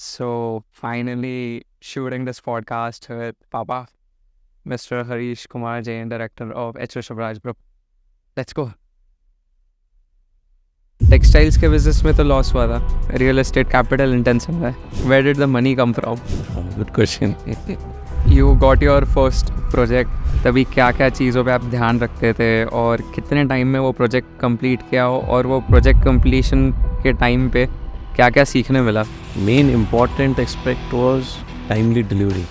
So finally shooting this podcast with Papa, Mr. Harish Kumar Jain, director of H. Rishabh Group. Let's go. Textiles के business में तो loss हुआ था, real estate capital intensive है. Where did the money come from? Good question. You got your first project, तभी क्या क्या चीज़ों पे आप ध्यान रखते थे और कितने टाइम में वो प्रोजेक्ट कंप्लीट किया हो, और वो प्रोजेक्ट कंप्लीशन के टाइम पे क्या क्या सीखने मिला? Main important aspect was timely delivery.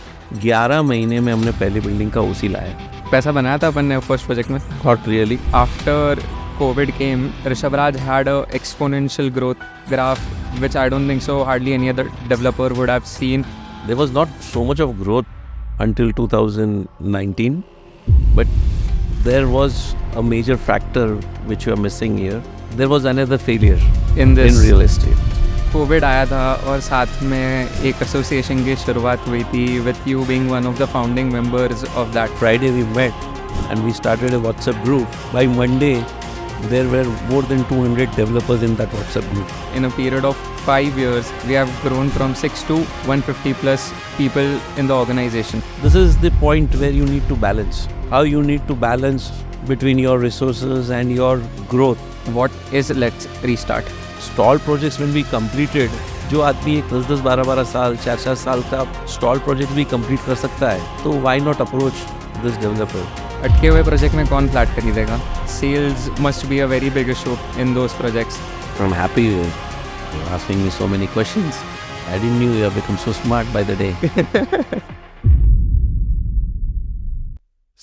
11 महीने में हमने पहली बिल्डिंग का ओसी लाया. पैसा बनाया था अपन ने फर्स्ट प्रोजेक्ट में. Not really. After COVID came, Rishabh had a exponential growth graph, which I don't think so hardly any other developer would have seen. There was not so much of growth until 2019, but there was a major factor which you are missing here. There was another failure in this real estate. COVID आया था और साथ में एक association की शुरुआत हुई थी, with you being one of the founding members of that. Friday we met and we started a WhatsApp group. By Monday, there were more than 200 developers in that WhatsApp group. In a period of 5 years, we have grown from 6 to 150 plus people in the organization. This is the point where you need to balance. How you need to balance between your resources and your growth. What is let's restart? Stall projects when we completed, जो आदमी एक 10-10, 12-12 साल, 4-4 साल का stall project भी complete कर सकता है, तो why not approach this developer? अटके हुए प्रोजेक्ट में कौन फ्लैट खरीदेगा? Sales must be a very big issue in those projects. I am happy you asking me so many questions. I didn't knew you have become so smart by the day.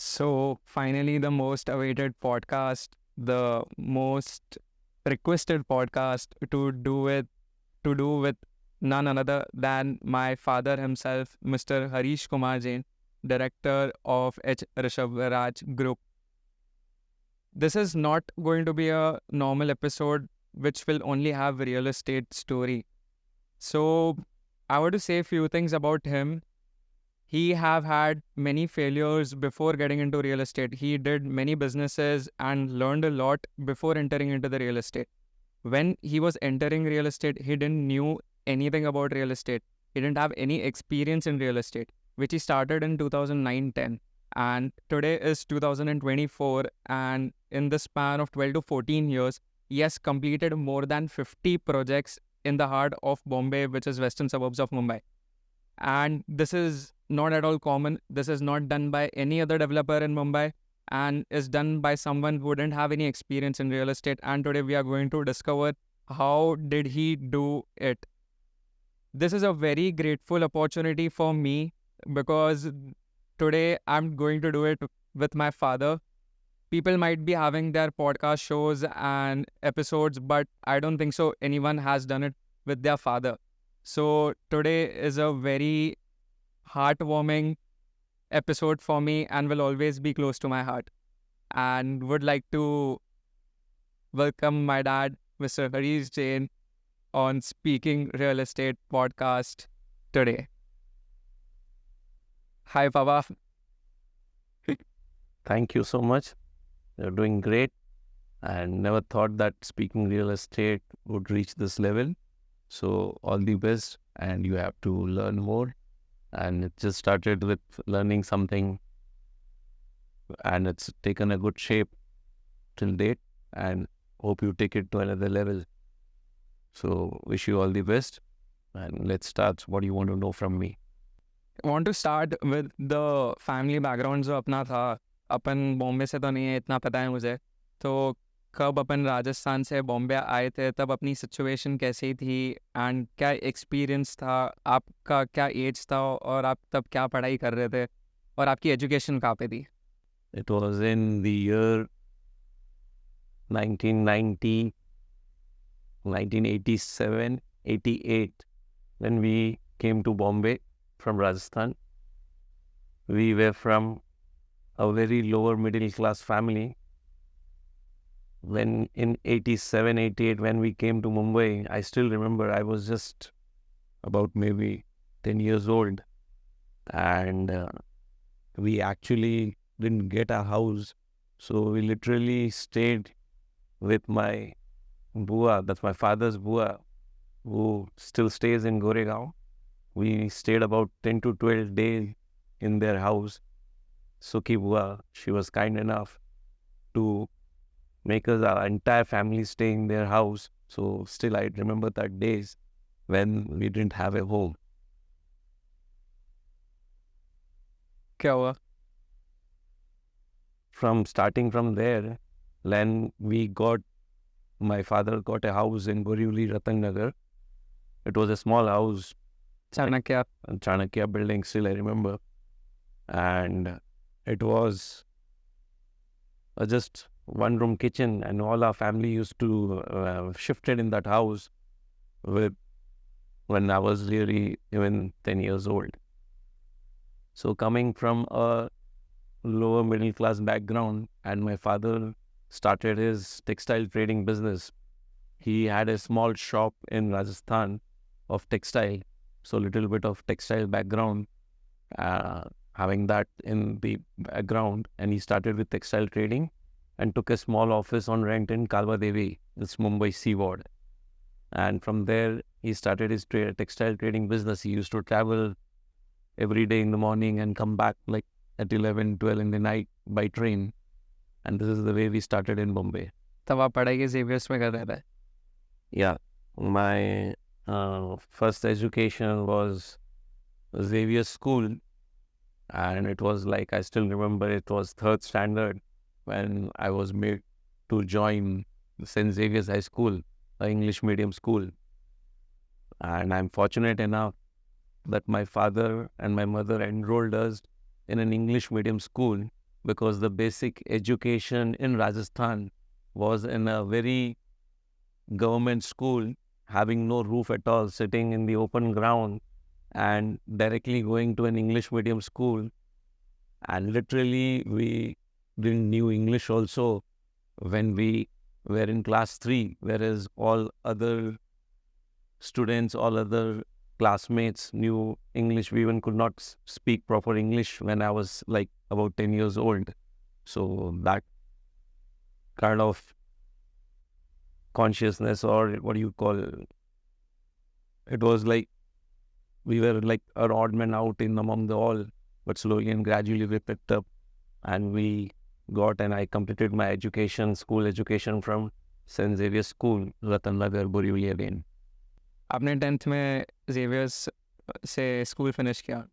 So finally, the most awaited podcast, the most requested podcast to do with none other than my father himself, Mr. Harish Kumar Jain, director of H. Rishabh Group. This is not going to be a normal episode which will only have real estate story. So I want to say a few things about him. He have had many failures before getting into real estate. He did many businesses and learned a lot before entering into the real estate. When he was entering real estate, he didn't knew anything about real estate. He didn't have any experience in real estate, which he started in 2009-10. And today is 2024, and in the span of 12 to 14 years, he has completed more than 50 projects in the heart of Bombay, which is western suburbs of Mumbai. And this is not at all common. This is not done by any other developer in Mumbai, and is done by someone who didn't have any experience in real estate. And today we are going to discover how did he do it. This is a very grateful opportunity for me, because today I'm going to do it with my father. People might be having their podcast shows and episodes, but I don't think so anyone has done it with their father. So today is a very heartwarming episode for me and will always be close to my heart. And would like to welcome my dad, Mr. Harish Jain, on Speaking Real Estate podcast today. Hi, Papa. Thank you so much. You're doing great. And never thought that speaking real estate would reach this level. So all the best, and you have to learn more. And it just started with learning something, and it's taken a good shape till date, and hope you take it to another level. So wish you all the best, and let's start. What do you want to know from me? I want to start with the family background जो अपना था. अपन बॉम्बे से तो नहीं है, इतना पता है मुझे. तो कब अपन राजस्थान से बॉम्बे आए थे, तब अपनी सिचुएशन कैसी थी एंड क्या एक्सपीरियंस था, आपका क्या एज था, और आप तब क्या पढ़ाई कर रहे थे, और आपकी एजुकेशन कहाँ पे थी? It was in the year 1990, 1987, 88, when we came to Bombay from Rajasthan. We were from a very lower middle class family. When in 87, 88, when we came to Mumbai, I still remember I was just about maybe 10 years old, and we actually didn't get a house. So we literally stayed with my bua, that's my father's bua, who still stays in Goregaon. we stayed about 10 to 12 days in their house. Sukhi Bua, she was kind enough to make us, our entire family, stay in their house. So still I remember that days when we didn't have a home. क्या हुआ? Starting from there, then my father got a house in Borivali, Ratanagar. It was a small house, Chanakya. Chanakya building, still I remember. And it was just one room kitchen, and all our family used to shifted in that house when I was really even 10 years old. So coming from a lower middle class background, and my father started his textile trading business. He had a small shop in Rajasthan of textile, so little bit of textile background, having that in the background, and he started with textile trading and took a small office on rent in Kalwa Devi, this Mumbai Seaward. And from there, he started his textile trading business. He used to travel every day in the morning and come back like at 11, 12 in the night by train. And this is the way we started in Bombay. तब आप पढ़ाई के Xavier's में कर रहे थे? Yeah, my first education was Xavier School, and it was like, I still remember, it was third standard when I was made to join St. Xavier's High School, an English medium school. And I'm fortunate enough that my father and my mother enrolled us in an English medium school, because the basic education in Rajasthan was in a very government school, having no roof at all, sitting in the open ground, and directly going to an English medium school. And literally we didn't knew English also when we were in class 3, whereas all other students, all other classmates knew English. We even could not speak proper English when I was like about 10 years old. So that kind of consciousness, or what do you call it, was like we were like an odd man out in among the all, but slowly and gradually we picked up, and I completed my education, school education from St. Xavier School, Ratanagar, Borivali Lane. आपने 10th में Xavier's से school finish किया,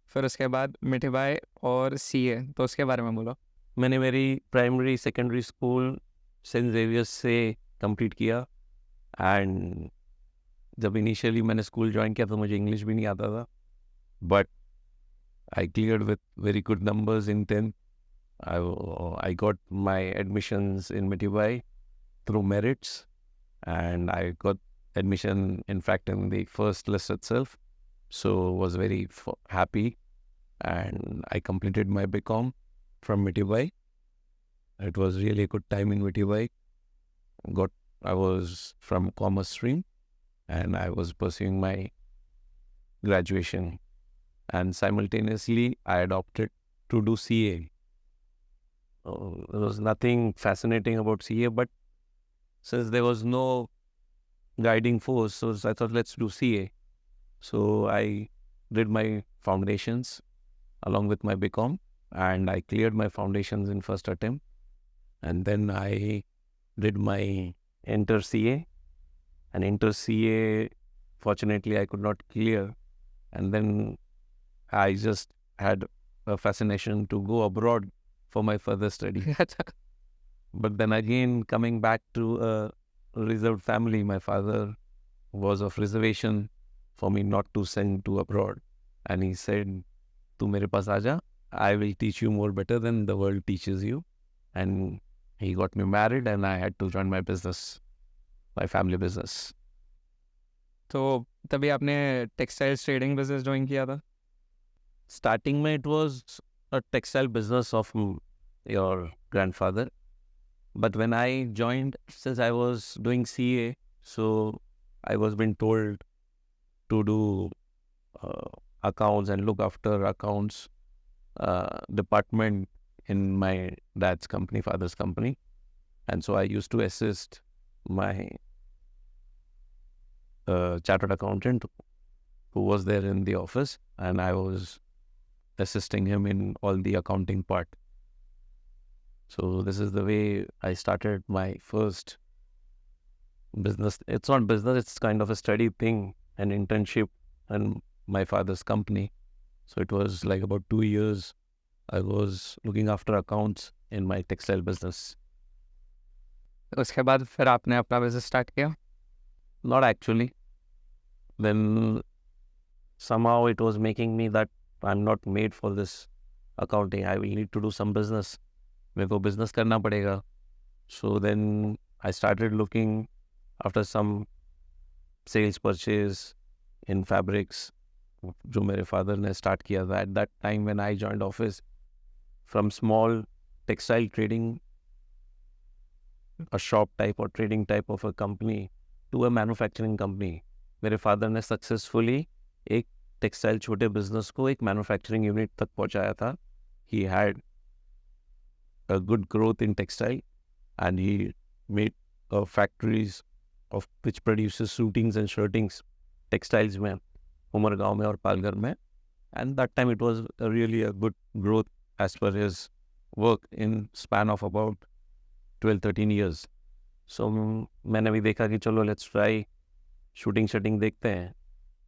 फिर उसके बाद मिठीबाई और CA, तो उसके बारे में बोलो. मैंने मेरी primary secondary school Saint Xavier's से कंप्लीट किया. एंड जब इनिशियली मैंने स्कूल ज्वाइन किया तो मुझे इंग्लिश भी नहीं आता था, but I cleared with very good numbers in 10th. I got my admissions in Mitibai through merits, and I got admission, in fact, in the first list itself. So was very happy, and I completed my BCom from Mitibai. It was really a good time in Mitibai. I was from commerce stream, and I was pursuing my graduation, and simultaneously I adopted to do CA. There was nothing fascinating about CA, but since there was no guiding force, so I thought, let's do CA. So I did my foundations along with my BCom, and I cleared my foundations in first attempt. And then I did my Enter CA, and Enter CA, fortunately, I could not clear. And then I just had a fascination to go abroad for my further study. But then again, coming back to a reserved family, my father was of reservation for me not to send to abroad. And he said, "Tu mere paas aaja, I will teach you more better than the world teaches you." And he got me married, and I had to join my business, my family business. तो तभी आपने textiles trading business join किया था? Starting में it was a textile business of your grandfather. But when I joined, since I was doing CA, so I was being told to do accounts and look after accounts department in my dad's company, father's company. And so I used to assist my chartered accountant who was there in the office, and I was assisting him in all the accounting part. So this is the way I started my first business. It's not business, it's kind of a study thing, an internship in my father's company. So it was like about 2 years I was looking after accounts in my textile business. उसके बाद फिर आपने अपना business start किया? Not actually. Then somehow it was making me that I'm not made for this accounting. I will need to do some business. मेरे को business करना पड़ेगा. So then I started looking after some sales purchase in fabrics, जो मेरे father ने start किया था. At that time when I joined office, from small textile trading, a shop type or trading type of a company to a manufacturing company, मेरे father ने successfully एक textile छोटे business को एक manufacturing unit तक पहुंचाया था. He had a good growth in textile and he made factories of which produces suitings and shirtings textiles में उमरगांव में और पालघर में. And that time it was really a good growth as per his work in span of about 12-13 years. So मैंने भी देखा कि चलो let's try shooting देखते हैं.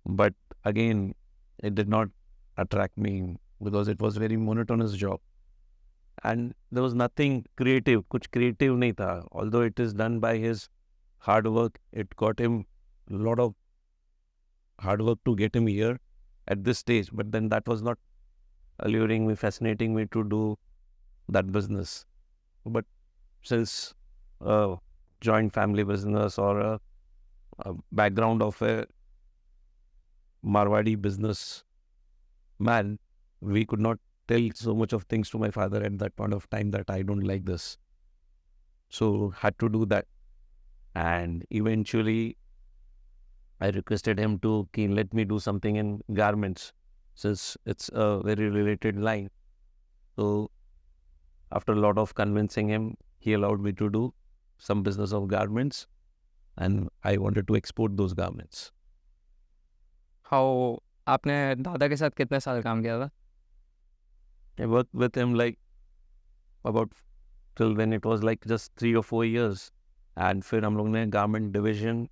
But again, it did not attract me because it was very monotonous job. And there was nothing creative, कुछ creative नहीं था. Although it is done by his hard work, it got him a lot of hard work to get him here at this stage. But then that was not alluring me, fascinating me to do that business. But since a joint family business or a background of a Marwadi business man, we could not tell so much of things to my father at that point of time that I don't like this. So had to do that. And eventually I requested him to let me do something in garments since it's a very related line. So after a lot of convincing him, he allowed me to do some business of garments and I wanted to export those garments. How आपने दादा के साथ कितने साल काम किया था? I worked with him like about till when it was like just 3 or 4 years. And फिर हम लोग ने garment division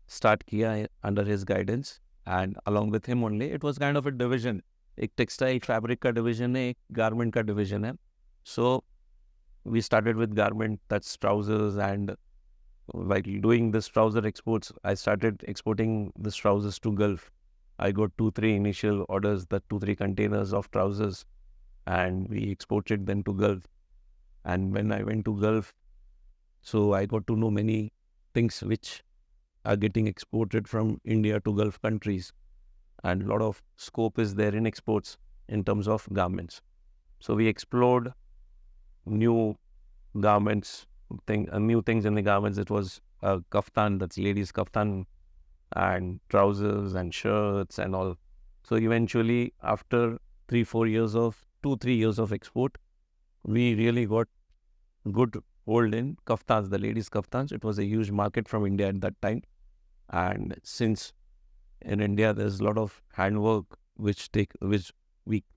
start किया under his guidance. And along with him only, it was kind of a division. एक textile fabric का division है, एक garment का division है. So we started with garment, that's trousers, and while doing this trouser exports, I started exporting this trousers to Gulf. I got 2-3 initial orders, that 2-3 containers of trousers, and we exported them to Gulf. And when I went to Gulf, so I got to know many things which are getting exported from India to Gulf countries. And a lot of scope is there in exports in terms of garments. So we explored new garments, new things in the garments. It was a kaftan, that's ladies' kaftan, and trousers and shirts and all. So eventually, after 2-3 years of export, we really got good hold in kaftans, the ladies' kaftans. It was a huge market from India at that time. And since in India there's a lot of handwork which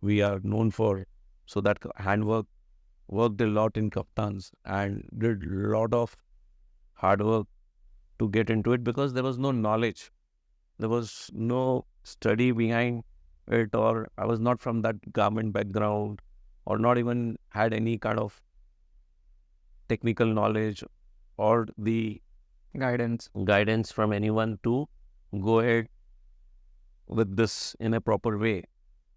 we are known for, so that handwork worked a lot in kaftans and did a lot of hard work to get into it because there was no knowledge, there was no study behind it, or I was not from that garment background or not even had any kind of technical knowledge or the guidance from anyone to go ahead with this in a proper way.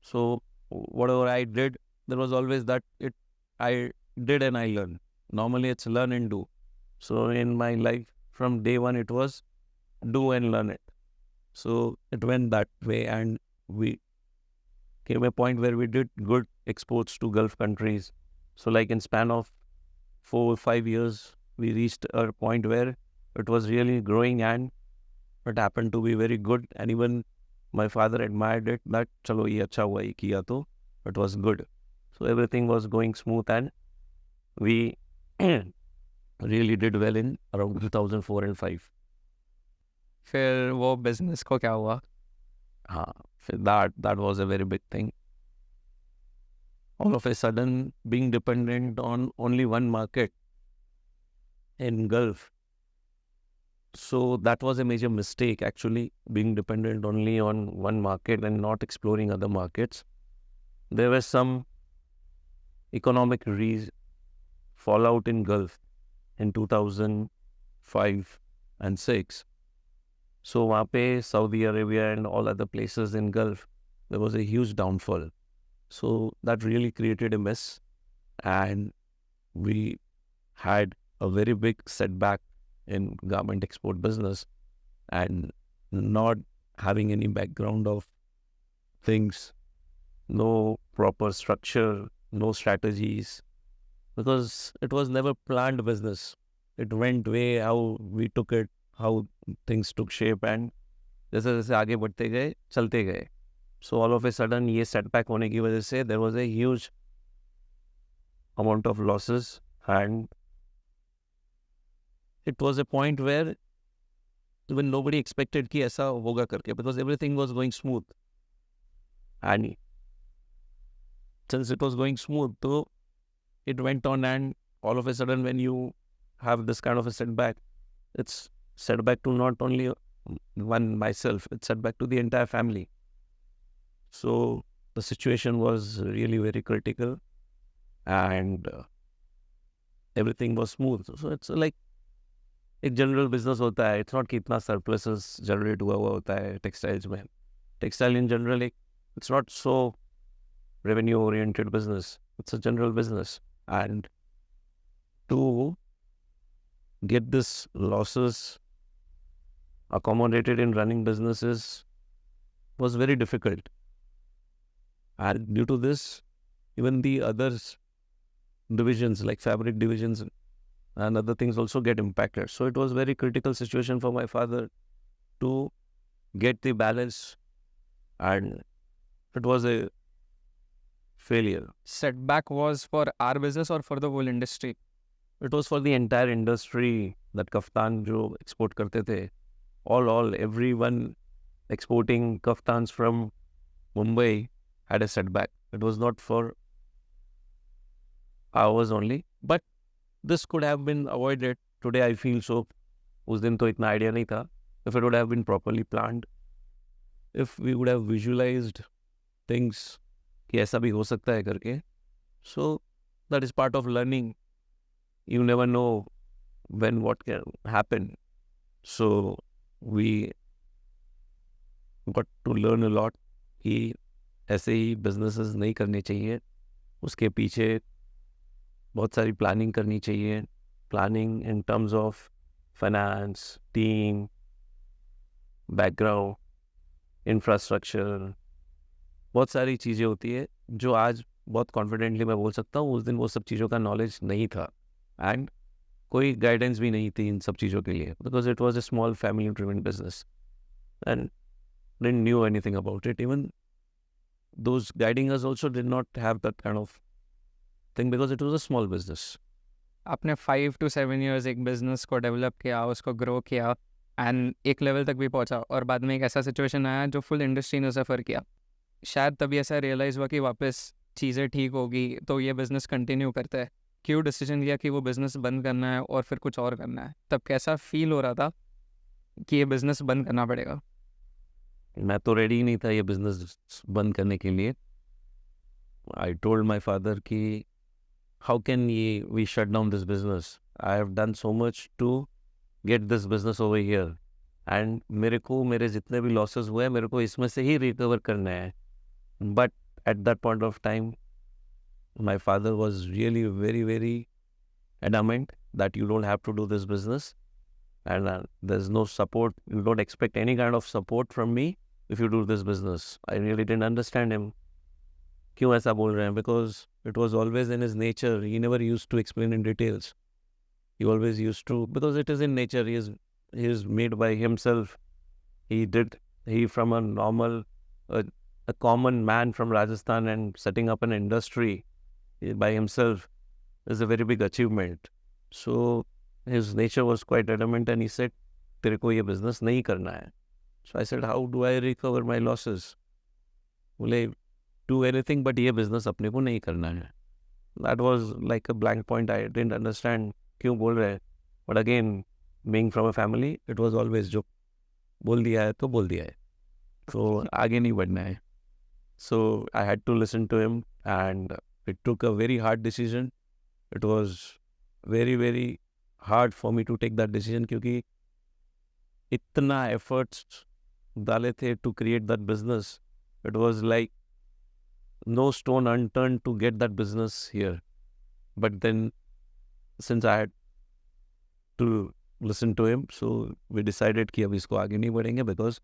So whatever I did, there was always that I did and I learned. Normally it's learn and do. So in my life from day one it was do and learn it. So it went that way and we came a point where we did good exports to Gulf countries. So like in span of 4 or 5 years, we reached a point where it was really growing and it happened to be very good. And even my father admired it that chalo ye acha hua, ye kiya to it was good. So everything was going smooth and we really did well in around 2004 and 5. फिर वो business को क्या हुआ? हाँ, फिर that was a very big thing. All of a sudden, being dependent on only one market in Gulf. So that was a major mistake, actually, being dependent only on one market and not exploring other markets. There were some economic fallout in Gulf in 2005 and 6. So वहाँ पे Saudi Arabia and all other places in Gulf, there was a huge downfall. So that really created a mess, and we had a very big setback in garment export business, and not having any background of things, no proper structure, no strategies, because it was never planned business. It went way how we took it, how things took shape, and जैसे जैसे आगे बढ़ते गए चलते गए. So all of a sudden ये setback होने की वजह से there was a huge amount of losses, and it was a point where even nobody expected कि ऐसा होगा करके, because everything was going smooth, and since it was going smooth, so it went on, and all of a sudden when you have this kind of a setback, it's setback to not only one myself, it's setback to the entire family. So the situation was really very critical, and everything was smooth. So it's like एक general business होता है. It's not कि इतना surpluses generate हुआ होता है textiles में. Textile in general एक it's not so revenue oriented business. It's a general business, and to get this losses accommodated in running businesses was very difficult, and due to this even the others divisions like fabric divisions and other things also get impacted. So it was very critical situation for my father to get the balance, and it was a failure. Setback was for our business or for the whole industry? It was for the entire industry. That kaftan जो export करते थे, all everyone exporting kaftans from Mumbai had a setback. It was not for ours only, but this could have been avoided. Today I feel so. उस दिन तो इतना idea नहीं था. If it would have been properly planned, if we would have visualized things कि ऐसा भी हो सकता है करके, so that is part of learning. You never know when what can happen. So we got to learn a lot कि ऐसे ही businesses नहीं करने चाहिए. उसके पीछे बहुत सारी प्लानिंग करनी चाहिए. Planning in terms of finance, team, background, infrastructure, बहुत सारी चीज़ें होती है जो आज बहुत कॉन्फिडेंटली मैं बोल सकता हूँ. उस दिन वो सब चीज़ों का नॉलेज नहीं था, एंड कोई गाइडेंस भी नहीं थी इन सब चीज़ों के लिए, because it was a small family driven business and didn't knew anything about it. Even those guiding us also did not have that kind of thing because it was a small business. आपने 5 to 7 years एक business को develop किया, उसको grow किया, and एक level तक भी पहुंचा, और बाद में एक ऐसा सिचुएशन आया जो फुल इंडस्ट्री ने सफ़र किया. शायद तभी ऐसा रियलाइज़ हुआ कि वापस चीज़ें ठीक होगी तो ये बिज़नेस कंटिन्यू करते हैं. क्यों डिसीजन लिया कि वो बिज़नेस बंद करना है और फिर कुछ और करना है? तब कैसा फील हो रहा था कि ये बिज़नेस बंद करना पड़ेगा? मैं तो रेडी ही नहीं था ये बिजनेस बंद करने के लिए. आई टोल्ड माई फादर कि how can we shut down this business. I have done so much to get this business over here, and मेरे जितने भी लॉसेस हुए मेरे को इसमें से ही रिकवर करना है. But at that point of time my father was really very very adamant that you don't have to do this business, and there's no support. You don't expect any kind of support from me if you do this business. I really didn't understand him. क्यों ऐसा बोल रहे हैं? Because it was always in his nature. He never used to explain in details. He always used to, because it is in nature. He is made by himself. He from a normal, a common man from Rajasthan, and setting up an industry by himself is a very big achievement. So his nature was quite adamant, and he said, तेरे को ये business नहीं करना है. So I said, how do I recover my losses? बोले, do anything but ये business अपने को नहीं करना है. That was like a blank point. I didn't understand क्यों बोल रहे हैं. But again, being from a family, it was always जो बोल दिया है तो बोल दिया है. So आगे नहीं बढ़ना है. So I had to listen to him, and it took a very hard decision. It was very, very hard for me to take that decision क्योंकि इतना efforts डाले थे to create that business. It was like no stone unturned to get that business here. But then since I had to listen to him, so we decided कि अब इसको आगे नहीं बढ़ेंगे because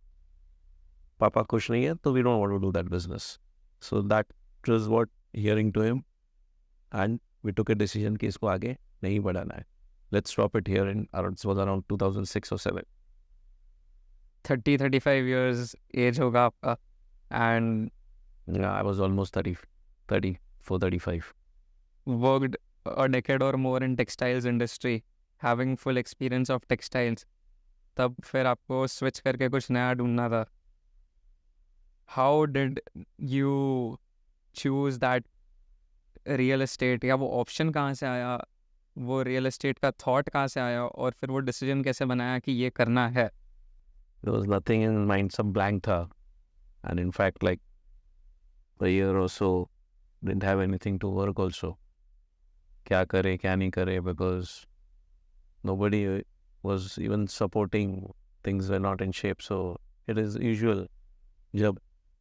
पापा खुश नहीं है, तो we don't want to do that business. So that was what hearing to him, and we took a decision कि इसको आगे नहीं बढ़ाना है. Let's stop it here in around, it was around 2006 or 7. 30-35 years age होगा आपका, and Yeah, I was almost 34, 35. worked a decade or more in textiles industry, having full experience of textiles. तब फिर आपको switch करके कुछ नया ढूंढना था. How did you choose that real estate, या वो option कहाँ से आया, वो real estate का thought कहाँ से आया, और फिर वो decision कैसे बनाया कि ये करना है? There was nothing in mind, सब blank था. And in fact, like a year or so, didn't have anything to work also. क्या करे, क्या नहीं करे, because nobody was even supporting. Things were not in shape. So it is usual. जब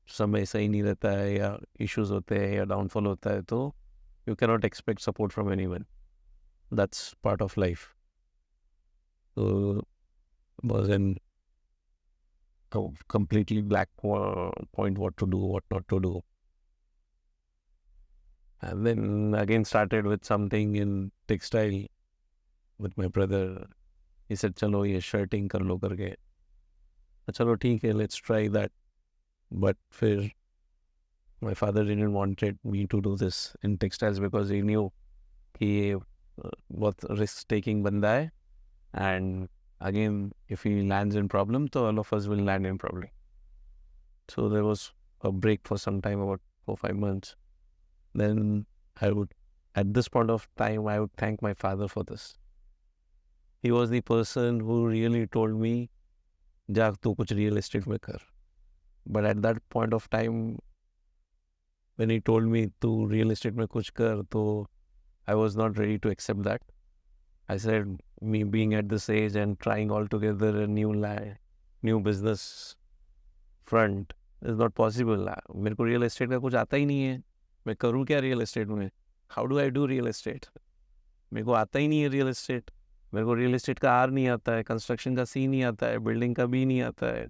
समय सही नहीं रहता है या issues होते हैं या downfall होता है, तो you cannot expect support from anyone. That's part of life. So was in completely black point what to do, what not to do. And then again started with something in textile with my brother. He said, चलो ये shirting कर लो करके. चलो ठीक है, let's try that. But फिर my father didn't wanted me to do this in textiles because he knew कि ये बहुत risk taking बंदा है. And again, if he lands in problem, so all of us will land in problem. So there was a break for some time, about 4-5 months. Then I would, at this point of time, I would thank my father for this. He was the person who really told me, जा तू कुछ real estate में कर. But at that point of time, when he told me to real estate में कुछ कर, तो I was not ready to accept that. I said, me being at this age and trying altogether a new business front is not possible. मेरे को real estate का कुछ आता ही नहीं है. मैं करूँ क्या real estate में? How do I do real estate? मेरे को आता ही नहीं है real estate. मेरे को real estate का R नहीं आता है, construction का C नहीं आता है, building का B नहीं आता है.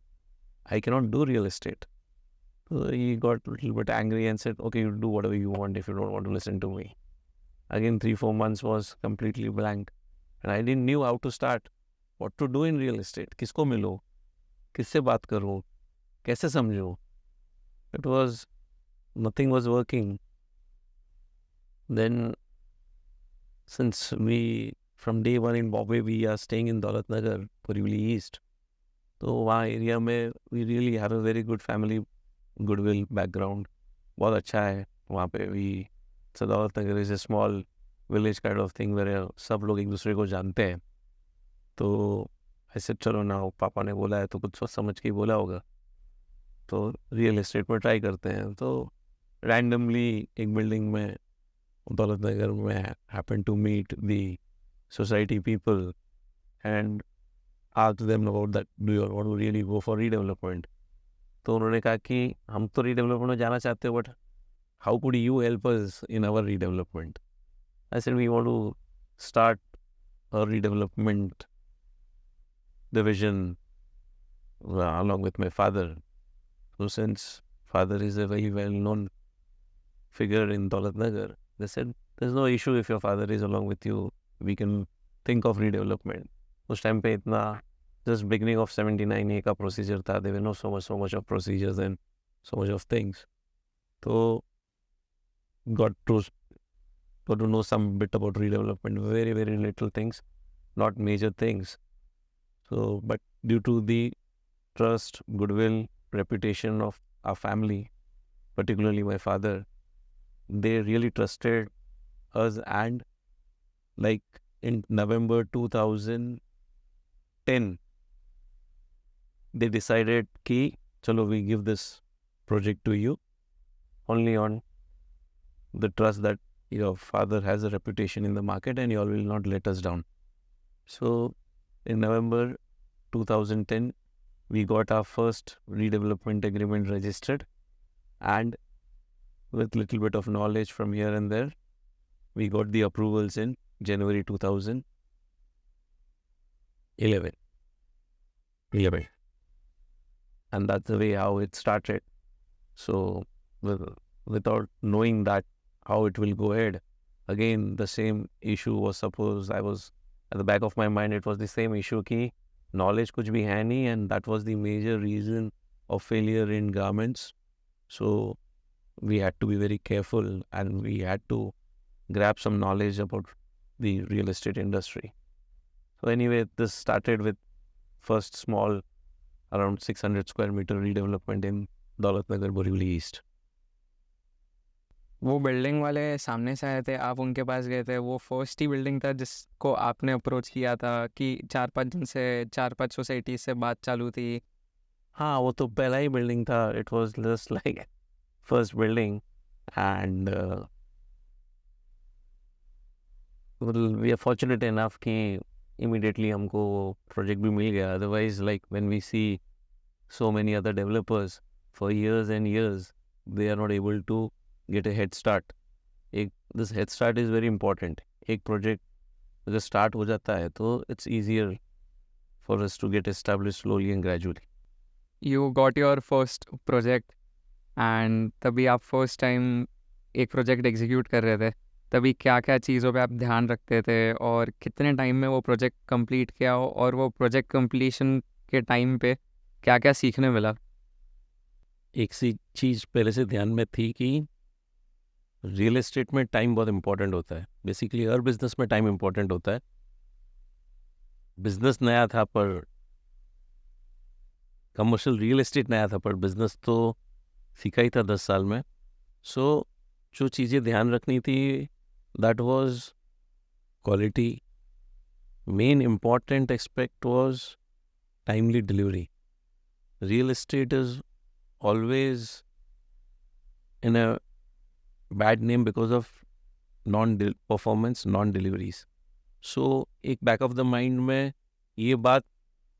I cannot do real estate. So he got a little bit angry and said, okay, you do whatever you want if you don't want to listen to me. Again, 3-4 months was completely blank. And I didn't knew how to start, what to do in real estate. किसको मिलो, किससे बात करूँ, कैसे समझूँ. It was, nothing was working. Then, since we, from day one in Bombay, we are staying in Daulat Nagar, Borivali East. तो वहाँ area में we really have a very good family goodwill background. बहुत अच्छा है वहाँ पे भी. So Daulat Nagar is a small village kind of thing where सब लोग एक दूसरे को जानते हैं. तो ऐसे चलो ना, पापा ने बोला है तो कुछ सोच समझ के ही बोला होगा, तो रियल एस्टेट में ट्राई करते हैं. तो रैंडमली एक बिल्डिंग में दौलत नगर में happen to meet the society people and asked them about that, do you want to really go for redevelopment? तो उन्होंने कहा कि हम तो redevelopment में जाना चाहते हो, but how could you help us in our redevelopment? I said, we want to start a redevelopment division along with my father. So since father is a very well-known figure in Daulat Nagar, they said, there's no issue if your father is along with you. We can think of redevelopment. उस time पे इतना just beginning of 79 एक का procedure था. There were no so much of procedures and so much of things. So got to know some bit about redevelopment, very, very little things, not major things. So, but due to the trust, goodwill, reputation of our family, particularly my father. They really trusted us, and like in November 2010, they decided कि चलो we give this project to you only on the trust that your father has a reputation in the market and you all will not let us down. So in November 2010, we got our first redevelopment agreement registered, and with little bit of knowledge from here and there, we got the approvals in January 2011. And that's the way how it started. So without knowing that how it will go ahead, again the same issue was, suppose I was at the back of my mind, it was the same issue कि knowledge कुछ भी है नहीं, and that was the major reason of failure in garments. So we had to be very careful and we had to grab some knowledge about the real estate industry. So anyway, this started with first small around 600 square meter redevelopment in Daulat Nagar, Borivali East. वो building वाले सामने से आए थे, आप उनके पास गए थे, वो फर्स्ट ही बिल्डिंग था जिसको आपने अप्रोच किया था कि 4-5 दिन से 4-5 सोसाइटी से बात चालू थी? हाँ, वो तो पहला ही बिल्डिंग था. It was just like first building, and we are fortunate enough कि इमीडिएटली हमको प्रोजेक्ट भी मिल गया. Otherwise like when we see so many other developers for years and years, they are not able to get a head start. This head start is very important. एक project अगर start हो जाता है तो it's easier for us to get established slowly and gradually. You got your first project and तभी आप first time एक project execute कर रहे थे, तभी क्या क्या चीज़ों पे आप ध्यान रखते थे और कितने टाइम में वो प्रोजेक्ट कंप्लीट किया हो, और वो प्रोजेक्ट कंप्लीशन के टाइम पे क्या क्या सीखने मिला? एक सी चीज़ पहले से ध्यान में थी कि रियल एस्टेट में टाइम बहुत इंपॉर्टेंट होता है. बेसिकली हर बिजनेस में टाइम इंपॉर्टेंट होता है. बिजनेस नया था पर कमर्शियल रियल एस्टेट नया था, पर बिजनेस तो सीखा ही था 10 साल में. सो जो चीज़ें ध्यान रखनी थी, that was quality. Main important aspect was timely delivery. Real estate is always in a bad name because of non-performance, non-deliveries. So एक back of the mind में ये बात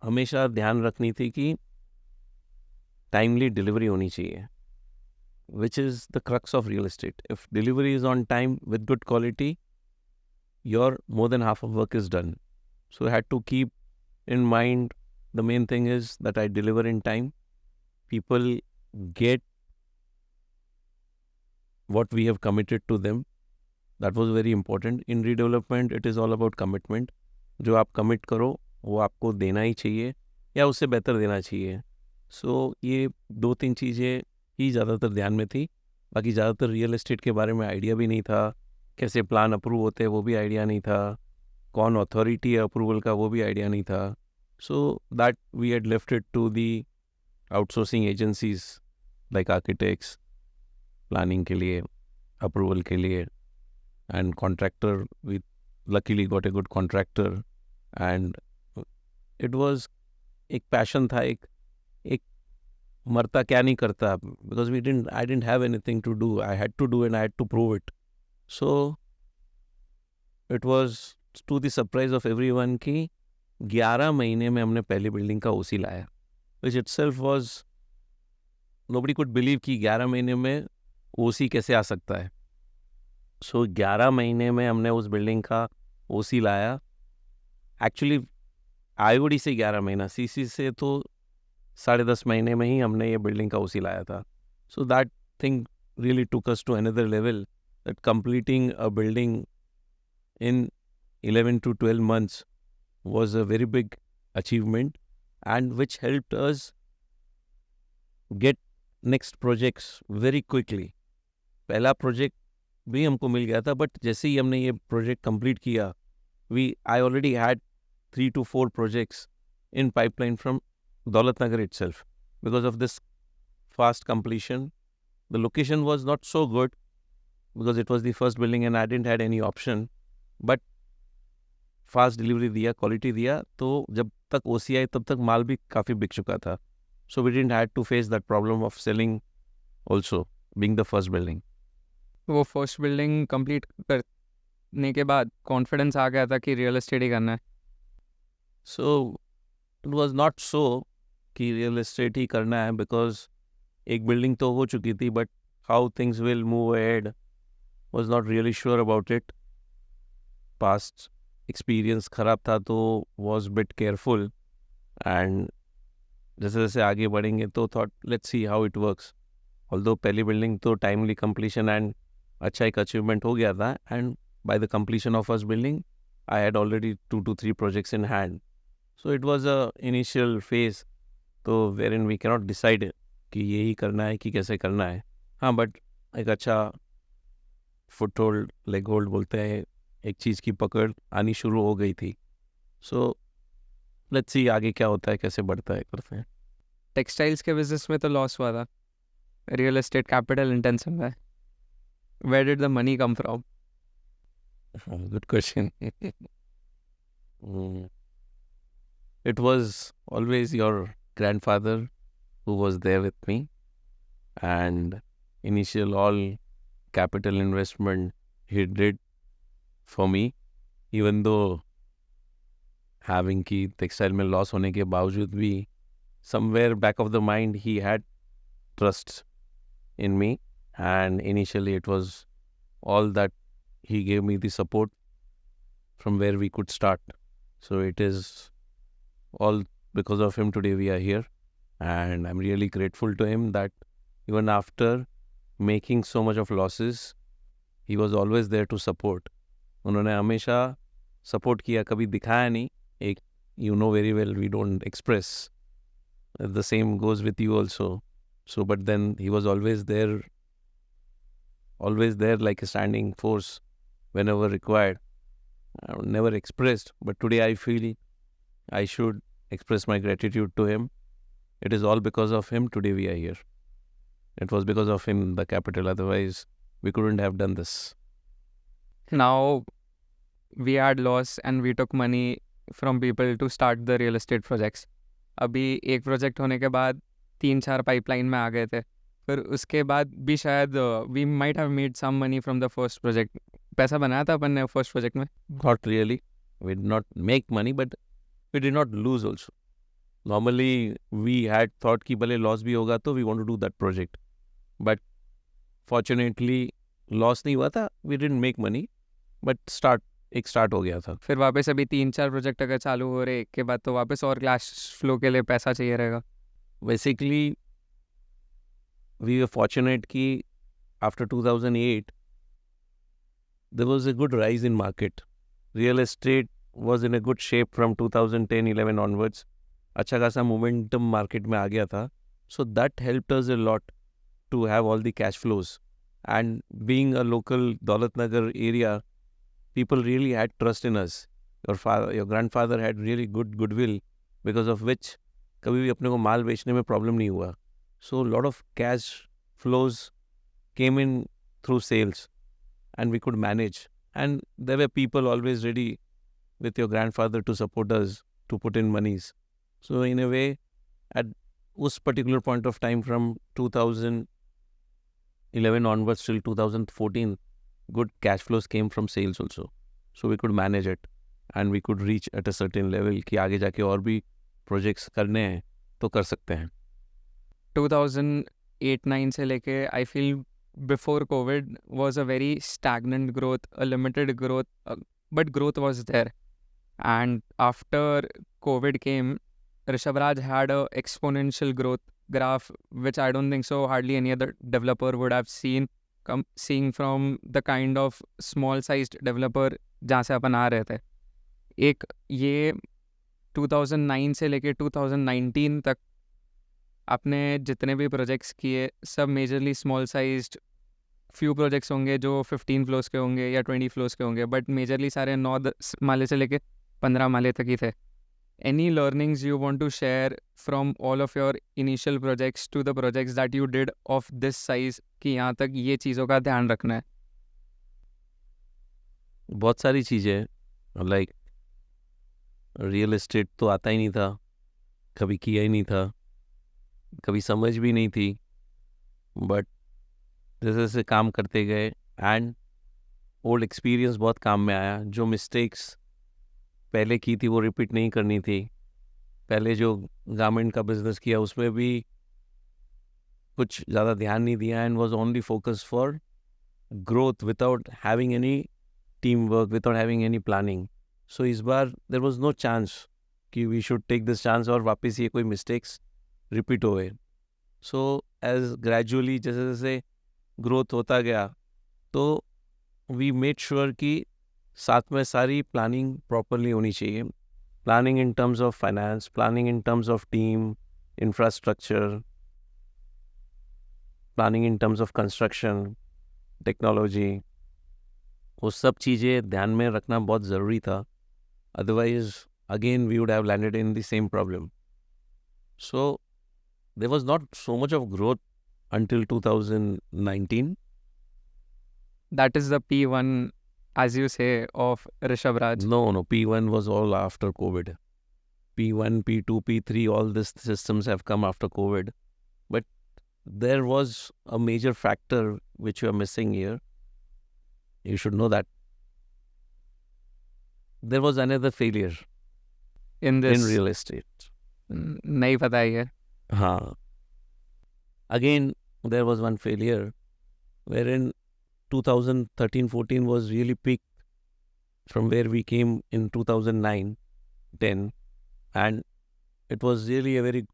हमेशा ध्यान रखनी थी कि timely delivery होनी चाहिए, which is the crux of real estate. If delivery is on time with good quality, your more than half of work is done. So I had to keep in mind, the main thing is that I deliver in time. People get what we have committed to them. That was very important. In redevelopment, it is all about commitment. जो आप commit करो वो आपको देना ही चाहिए या उससे बेहतर देना चाहिए. So ये 2-3 चीज़ें ही ज़्यादातर ध्यान में थी. बाकी ज़्यादातर रियल एस्टेट के बारे में आइडिया भी नहीं था. कैसे प्लान अप्रूव होते हैं वो भी आइडिया नहीं था. कौन अथॉरिटी है अप्रूवल का वो भी आइडिया नहीं था. So that we had left it to the outsourcing agencies like architects, planning के लिए, approval के लिए, and contractor. We luckily got a good contractor, and it was एक passion था, एक मरता क्या नहीं करता, because I didn't have anything to do. I had to do and I had to prove it. So it was to the surprise of everyone कि 11 महीने में हमने पहली बिल्डिंग का ओसी लाया, which itself was, nobody could believe कि 11 महीने में ओसी कैसे आ सकता है. सो 11 महीने में हमने उस बिल्डिंग का ओसी लाया. एक्चुअली आईओडी से 11 महीना, सीसी से तो 10.5 महीने में ही हमने ये बिल्डिंग का ओसी लाया था. So that thing really took us to another level, that completing a building in 11 to 12 months was a very big achievement, and which helped us get next projects very quickly. पहला project भी हमको मिल गया था, but जैसे ही हमने ये project complete किया, I already had 3 to 4 projects in pipeline from Daulat Nagar itself. Because of this fast completion, the location was not so good because it was the first building and I didn't had any option. But fast delivery दिया, quality दिया, तो जब तक ओसी आई तब तक माल भी काफ़ी बिक चुका था. So we didn't had to face that problem of selling also being the first building. वो फर्स्ट बिल्डिंग कंप्लीट करने के बाद कॉन्फिडेंस आ गया था कि रियल एस्टेट ही करना है. सो इट वाज नॉट सो कि रियल एस्टेट ही करना है बिकॉज एक बिल्डिंग तो हो चुकी थी but how things will move ahead was not really sure about it. Past experience ख़राब था तो वॉज बिट केयरफुल एंड जैसे जैसे आगे बढ़ेंगे तो thought let's see how it works. Although पहली बिल्डिंग तो टाइमली कंप्लीशन एंड अच्छा एक अचीवमेंट हो गया था and by the completion of first building I had already 2 to 3 projects in hand. So it was a initial phase तो where in we cannot decide कि यही करना है कि कैसे करना है. हाँ बट एक अच्छा फुट होल्ड लेग होल्ड बोलते हैं, एक चीज़ की पकड़ आनी शुरू हो गई थी. सो लेट्स सी आगे क्या होता है, कैसे बढ़ता है, करते हैं. टेक्सटाइल्स के बिजनेस में तो लॉस हुआ था. रियल एस्टेट कैपिटल इंटेंसिव है. Where did the money come from? Good question. It was always your grandfather who was there with me and initial all capital investment he did for me, even though having की textile में loss होने के बावजूद भी somewhere back of the mind he had trust in me and initially it was all that he gave me the support from where we could start. So it is all because of him today we are here and I'm really grateful to him that even after making so much of losses he was always there to support. उन्होंने हमेशा support किया, कभी दिखाया नहीं. एक you know very well we don't express. The same goes with you also. So but then he was always there like a standing force whenever required. Never expressed, but today I feel I should express my gratitude to him. It is all because of him today we are here. It was because of him the capital, otherwise we couldn't have done this. Now we had loss and we took money from people to start the real estate projects. अभी एक project होने के बाद 3-4 pipeline में आ गए थे. फिर उसके बाद भी शायद we might have made some money from the first project. पैसा बनाया था अपन ने फर्स्ट प्रोजेक्ट में. Not really. We did not make money, but we did not lose also. Normally, we had thought कि भले loss भी होगा तो we want to do that project. But fortunately, loss नहीं हुआ था. We didn't make money, but एक start हो गया था. फिर वापस अभी 3-4 प्रोजेक्ट अगर चालू हो रहे एक के बाद तो वापस और कैश फ्लो के लिए पैसा चाहिए रहेगा. Basically, we were fortunate कि after 2008, there was a good rise in market. Real estate was in a good shape from 2010-11 onwards. अच्छा खासा momentum market में आ गया था. So that helped us a lot to have all the cash flows. And being a local Daulat Nagar area, people really had trust in us. Your grandfather had really good goodwill because of which कभी भी अपने को माल बेचने में problem नहीं हुआ. So a lot of cash flows came in through sales and we could manage. And there were people always ready with your grandfather to support us, to put in monies. So in a way, at उस particular point of time from 2011 onwards till 2014, good cash flows came from sales also. So we could manage it and we could reach at a certain level कि आगे जाके और भी projects करने हैं तो कर सकते हैं. 2008-9 से लेके I feel before COVID was a very stagnant growth, a limited growth, but growth was there. And after COVID came, Rishabhraj had a exponential growth graph, which I don't think so hardly any other developer would have seen, seeing from the kind of small sized developer जहाँ से अपन आ रहे थे. एक ये 2009 से लेके 2019 तक आपने जितने भी प्रोजेक्ट्स किए सब majorly small sized few projects होंगे जो 15 फ्लोर्स के होंगे या 20 फ्लोर्स के होंगे, बट मेजरली सारे 9 माले से लेके 15 माले तक ही थे. any learnings you want to share from all of your initial projects to the projects that you did of this size कि यहाँ तक ये चीज़ों का ध्यान रखना है? बहुत सारी चीज़ें, लाइक रियल एस्टेट तो आता ही नहीं था, कभी किया ही नहीं था, कभी समझ भी नहीं थी, बट जैसे जैसे काम करते गए एंड ओल्ड एक्सपीरियंस बहुत काम में आया. जो मिस्टेक्स पहले की थी वो रिपीट नहीं करनी थी. पहले जो गारमेंट का बिजनेस किया उसमें भी कुछ ज़्यादा ध्यान नहीं दिया and was only focus for growth without having any team work, without having any planning. So इस बार देयर वाज नो चांस कि we should take this chance और वापस ये कोई मिस्टेक्स रिपीट होए. सो एज ग्रेजुअली जैसे जैसे ग्रोथ होता गया तो वी मेड श्योर कि साथ में सारी प्लानिंग प्रॉपरली होनी चाहिए. Planning in terms of finance, planning in terms of team, infrastructure, planning in terms of construction, technology. वो सब चीज़ें ध्यान में रखना बहुत ज़रूरी था. Otherwise again we would have landed in the same problem. So there was not so much of growth until 2019. That is the P1, as you say, of Rishabh Raj. No, P1 was all after COVID. P1, P2, P3, all these systems have come after COVID. But there was a major factor which you are missing here. You should know that. There was another failure In this, in real estate. नहीं पता है ये. हाँ. Again, there was one failure wherein 2013-14 was really peak from where we came in 2009-10, and it was really a very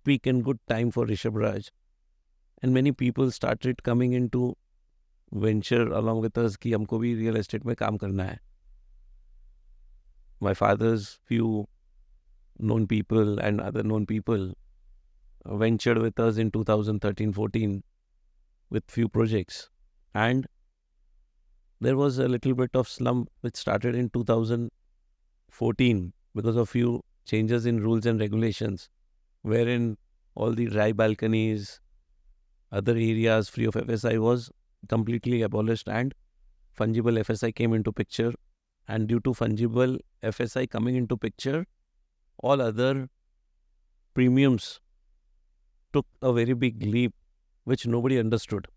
peak and good time for Rishabh Raj, and many people started coming into venture along with us कि हमको भी real estate में काम करना है. My father's few known people and other known people ventured with us in 2013-14 with few projects, and there was a little bit of slump which started in 2014 because of few changes in rules and regulations, wherein all the dry balconies, other areas free of FSI was completely abolished and fungible FSI came into picture. And due to fungible FSI coming into picture, all other premiums took a very big leap which nobody understood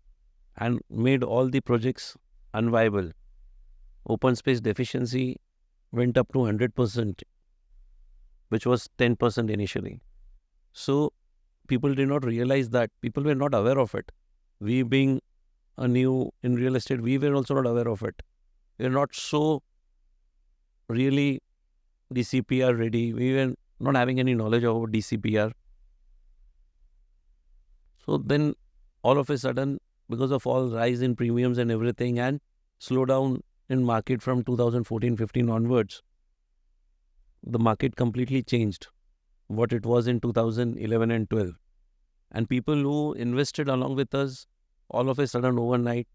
and made all the projects unviable. Open space deficiency went up to 100%, which was 10% initially. So people did not realize that. People were not aware of it. We being a new in real estate, we were also not aware of it. We were not so really DCPR ready. We were not having any knowledge about DCPR. So then all of a sudden, because of all rise in premiums and everything and slowdown in market from 2014-15 onwards, the market completely changed what it was in 2011 and 12. And people who invested along with us, all of a sudden overnight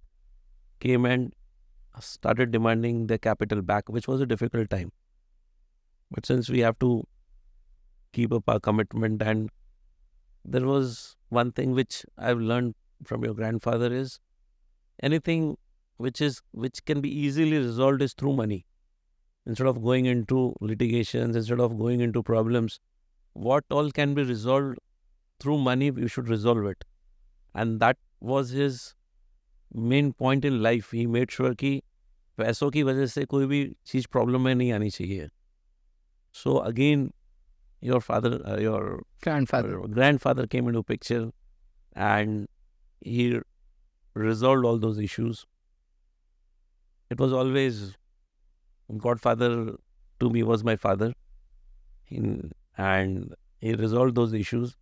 came and started demanding their capital back, which was a difficult time. But since we have to keep up our commitment, and there was one thing which I've learned from your grandfather is anything which can be easily resolved is through money. Instead of going into litigations, instead of going into problems, what all can be resolved through money, we should resolve it. And that was his main point in life. He made sure कि पैसों की वजह से कोई भी चीज़ problem में नहीं आनी चाहिए. So again, your grandfather came into picture and he resolved all those issues. It was always godfather to me was my father, and he resolved those issues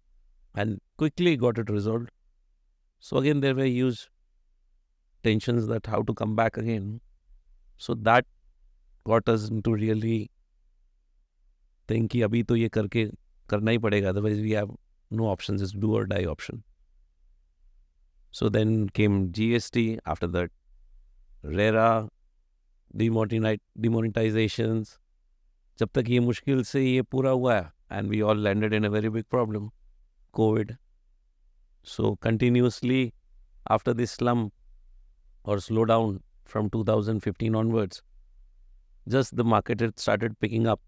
and quickly got it resolved. So again there were huge tensions that how to come back again. So that got us into really think कि अभी तो ये करना ही पड़ेगा, otherwise we have no options, it's do or die option. So then came GST, after that RERA, demonetizations, जब तक ये मुश्किल से ये पूरा हुआ है, and we all landed in a very big problem, COVID. So continuously after this slump or slowdown from 2015 onwards, just the market had started picking up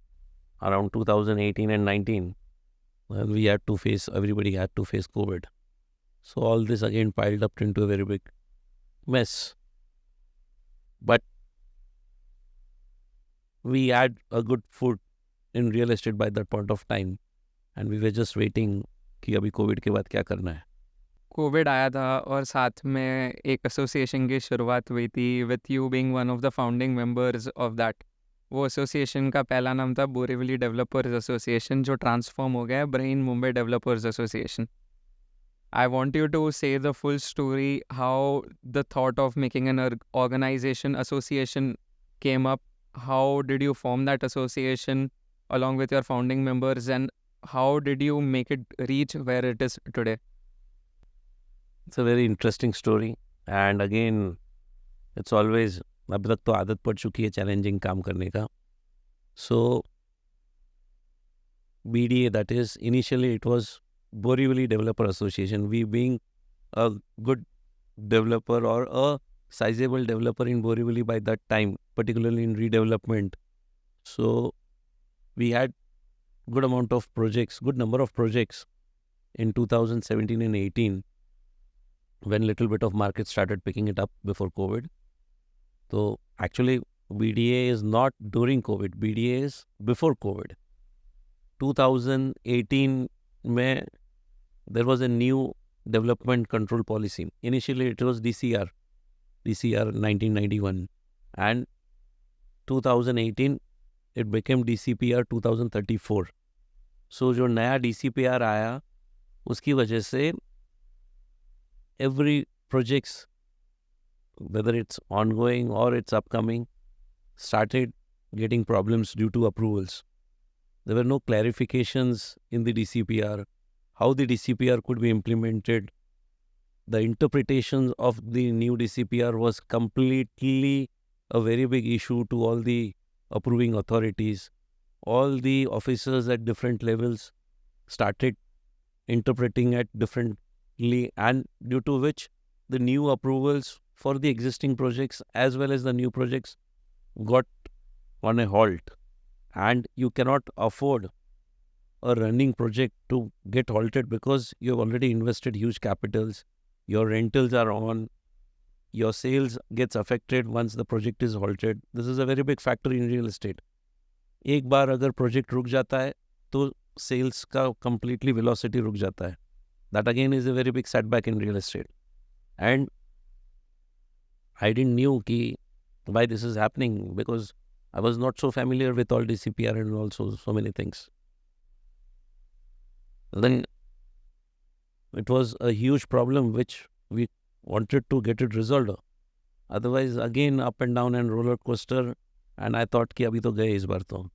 around 2018 and 19. And everybody had to face COVID. So all this again piled up into a very big mess. But we had a good foot in real estate by that point of time. And we were just waiting कि अभी Covid के बाद क्या करना है. Covid आया था और साथ में एक एसोसिएशन की शुरुआत हुई थी with you being one of the founding members of that. वो एसोसिएशन का पहला नाम था बोरीवली डेवलपर्स एसोसिएशन, जो ट्रांसफॉर्म हो गया है brain Mumbai developers association. I want you to say the full story, how the thought of making an organization association came up. How did you form that association along with your founding members, and how did you make it reach where it is today? It's a very interesting story. And again, it's always, अब तक तो आदत पड़ चुकी है challenging काम करने का. So BDA, that is, initially it was Borivali Developer Association. We being a good developer or a sizable developer in Borivali by that time, particularly in redevelopment. So we had good amount of projects, good number of projects in 2017 and 18 when little bit of market started picking it up before COVID. So actually BDA is not during COVID, BDA is before COVID. 2018 में there was a new development control policy. Initially it was DCR 1991, and 2018 it became DCPR 2034. So जो नया DCPR आया उसकी वजह से every projects, whether it's ongoing or it's upcoming, started getting problems due to approvals. There were no clarifications in the DCPR, how the DCPR could be implemented. The interpretation of the new DCPR was completely a very big issue to all the approving authorities. All the officers at different levels started interpreting it differently, and due to which the new approvals for the existing projects as well as the new projects got on a halt. And you cannot afford a running project to get halted because you have already invested huge capitals, your rentals are on, your sales gets affected once the project is halted. This is a very big factor in real estate. एक बार अगर project रुक जाता है तो sales का completely velocity रुक जाता है. That again is a very big setback in real estate. And I didn't know why this is happening because I was not so familiar with all DCPR and also so many things. Then it was a huge problem which we wanted to get it resolved. Otherwise, again, up and down and roller coaster. And I thought कि अभी तो गए इस बार तो.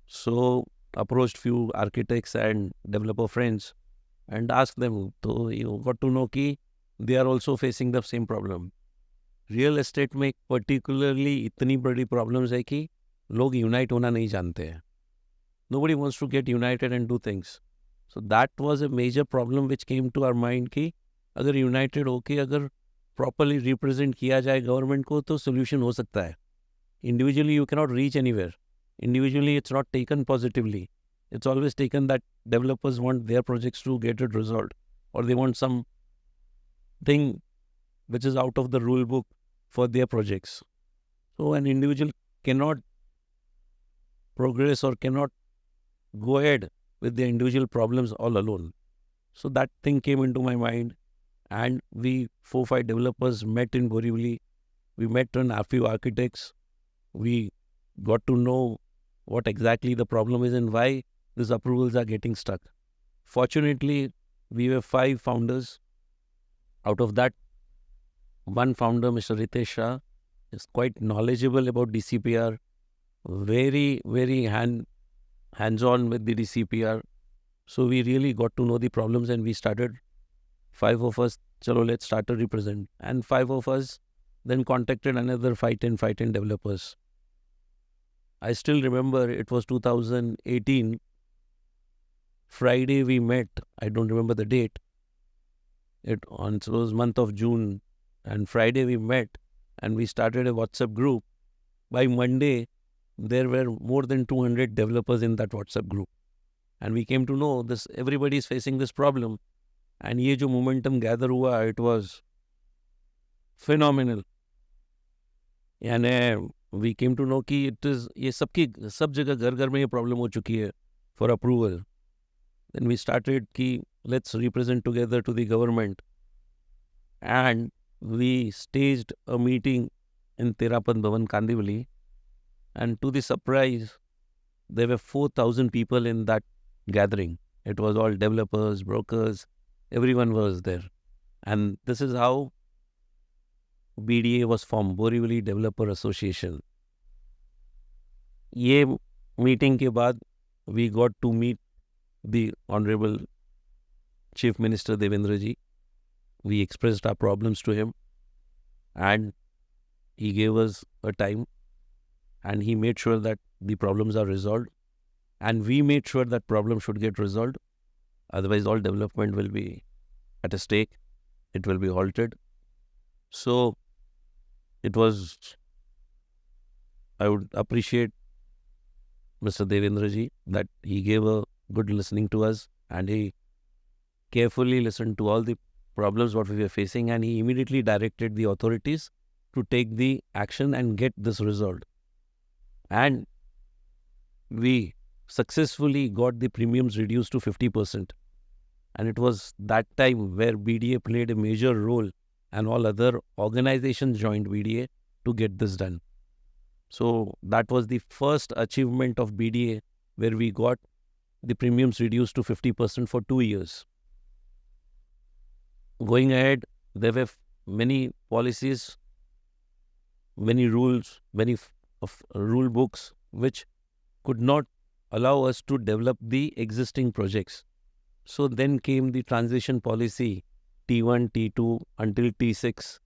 So approached few architects and developer friends and asked them. So you got to know कि they are also facing the same problem. Real estate में particularly इतनी बड़ी प्रॉब्लम्स है कि लोग यूनाइट होना नहीं जानते हैं. Nobody wants to get united and do things. So that was a major problem which came to our mind कि अगर यूनाइटेड होके अगर प्रॉपरली रिप्रेजेंट किया जाए गवर्नमेंट को तो सोल्यूशन हो सकता है. Individually you cannot reach anywhere. Individually it's not taken positively. It's always taken that developers want their projects to get it resolved, or they want some thing which is out of the rule book for their projects. So an individual cannot progress or cannot go ahead with their individual problems all alone. So that thing came into my mind, and we 4-5 developers met in Borivali. We met a few architects. We got to know what exactly the problem is and why these approvals are getting stuck. Fortunately, we were 5 founders. Out of that, one founder, Mr. Ritesh Shah, is quite knowledgeable about DCPR, very, very hands-on with the DCPR. So we really got to know the problems, and we started, 5 of us, chalo, let's start to represent. And 5 of us then contacted another 5-10 developers. I still remember it was 2018. Friday we met. I don't remember the date. It was month of June, and Friday we met, and we started a WhatsApp group. By Monday, there were more than 200 developers in that WhatsApp group, and we came to know this. Everybody is facing this problem, and ये जो momentum gather हुआ, it was phenomenal. And we came to know कि it is ये सब जगह घर घर में ये problem हो चुकी है for approval. Then we started कि let's represent together to the government, and we staged a meeting in Terapan Bhavan, Kandivali, and to the surprise, there were 4,000 people in that gathering. It was all developers, brokers, everyone was there. And this is how BDA was formed, Borivali Developer Association. ये meeting के बाद we got to meet the Honorable Chief Minister Devendra ji. We expressed our problems to him, and he gave us a time, and he made sure that the problems are resolved, and we made sure that problem should get resolved. Otherwise, all development will be at a stake. It will be halted. So, I would appreciate Mr. Devendra ji that he gave a good listening to us, and he carefully listened to all the problems what we were facing, and he immediately directed the authorities to take the action and get this resolved. And we successfully got the premiums reduced to 50%. And it was that time where BDA played a major role, and all other organizations joined BDA to get this done. So that was the first achievement of BDA, where we got the premiums reduced to 50% for 2 years. Going ahead, there were many policies, many rules, many rule books which could not allow us to develop the existing projects. So then came the transition policy, T1, T2 until T6.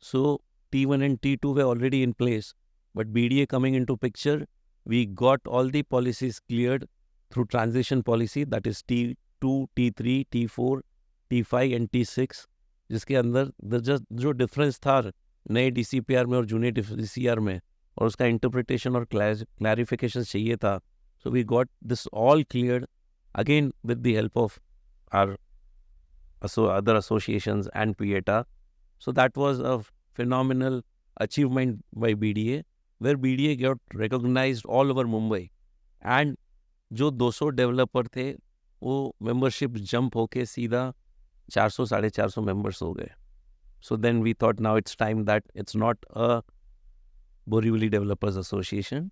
So T1 and T2 were already in place, but BDA coming into picture, we got all the policies cleared through transition policy, that is T2, T3, T4, T5 and T6, जिसके अंदर जो difference था नए DCPR में और junior DCR में, और उसका इंटरप्रिटेशन और क्लैरिफिकेशन चाहिए था. So we got this all cleared, again with the help of our other associations and PETA. So that was a phenomenal achievement by BDA, where BDA got recognized all over Mumbai. And जो 200 developer थे वो membership jump होके सीधा 400-450 members हो गए. So then we thought now it's time that it's not a Borivali Developers Association,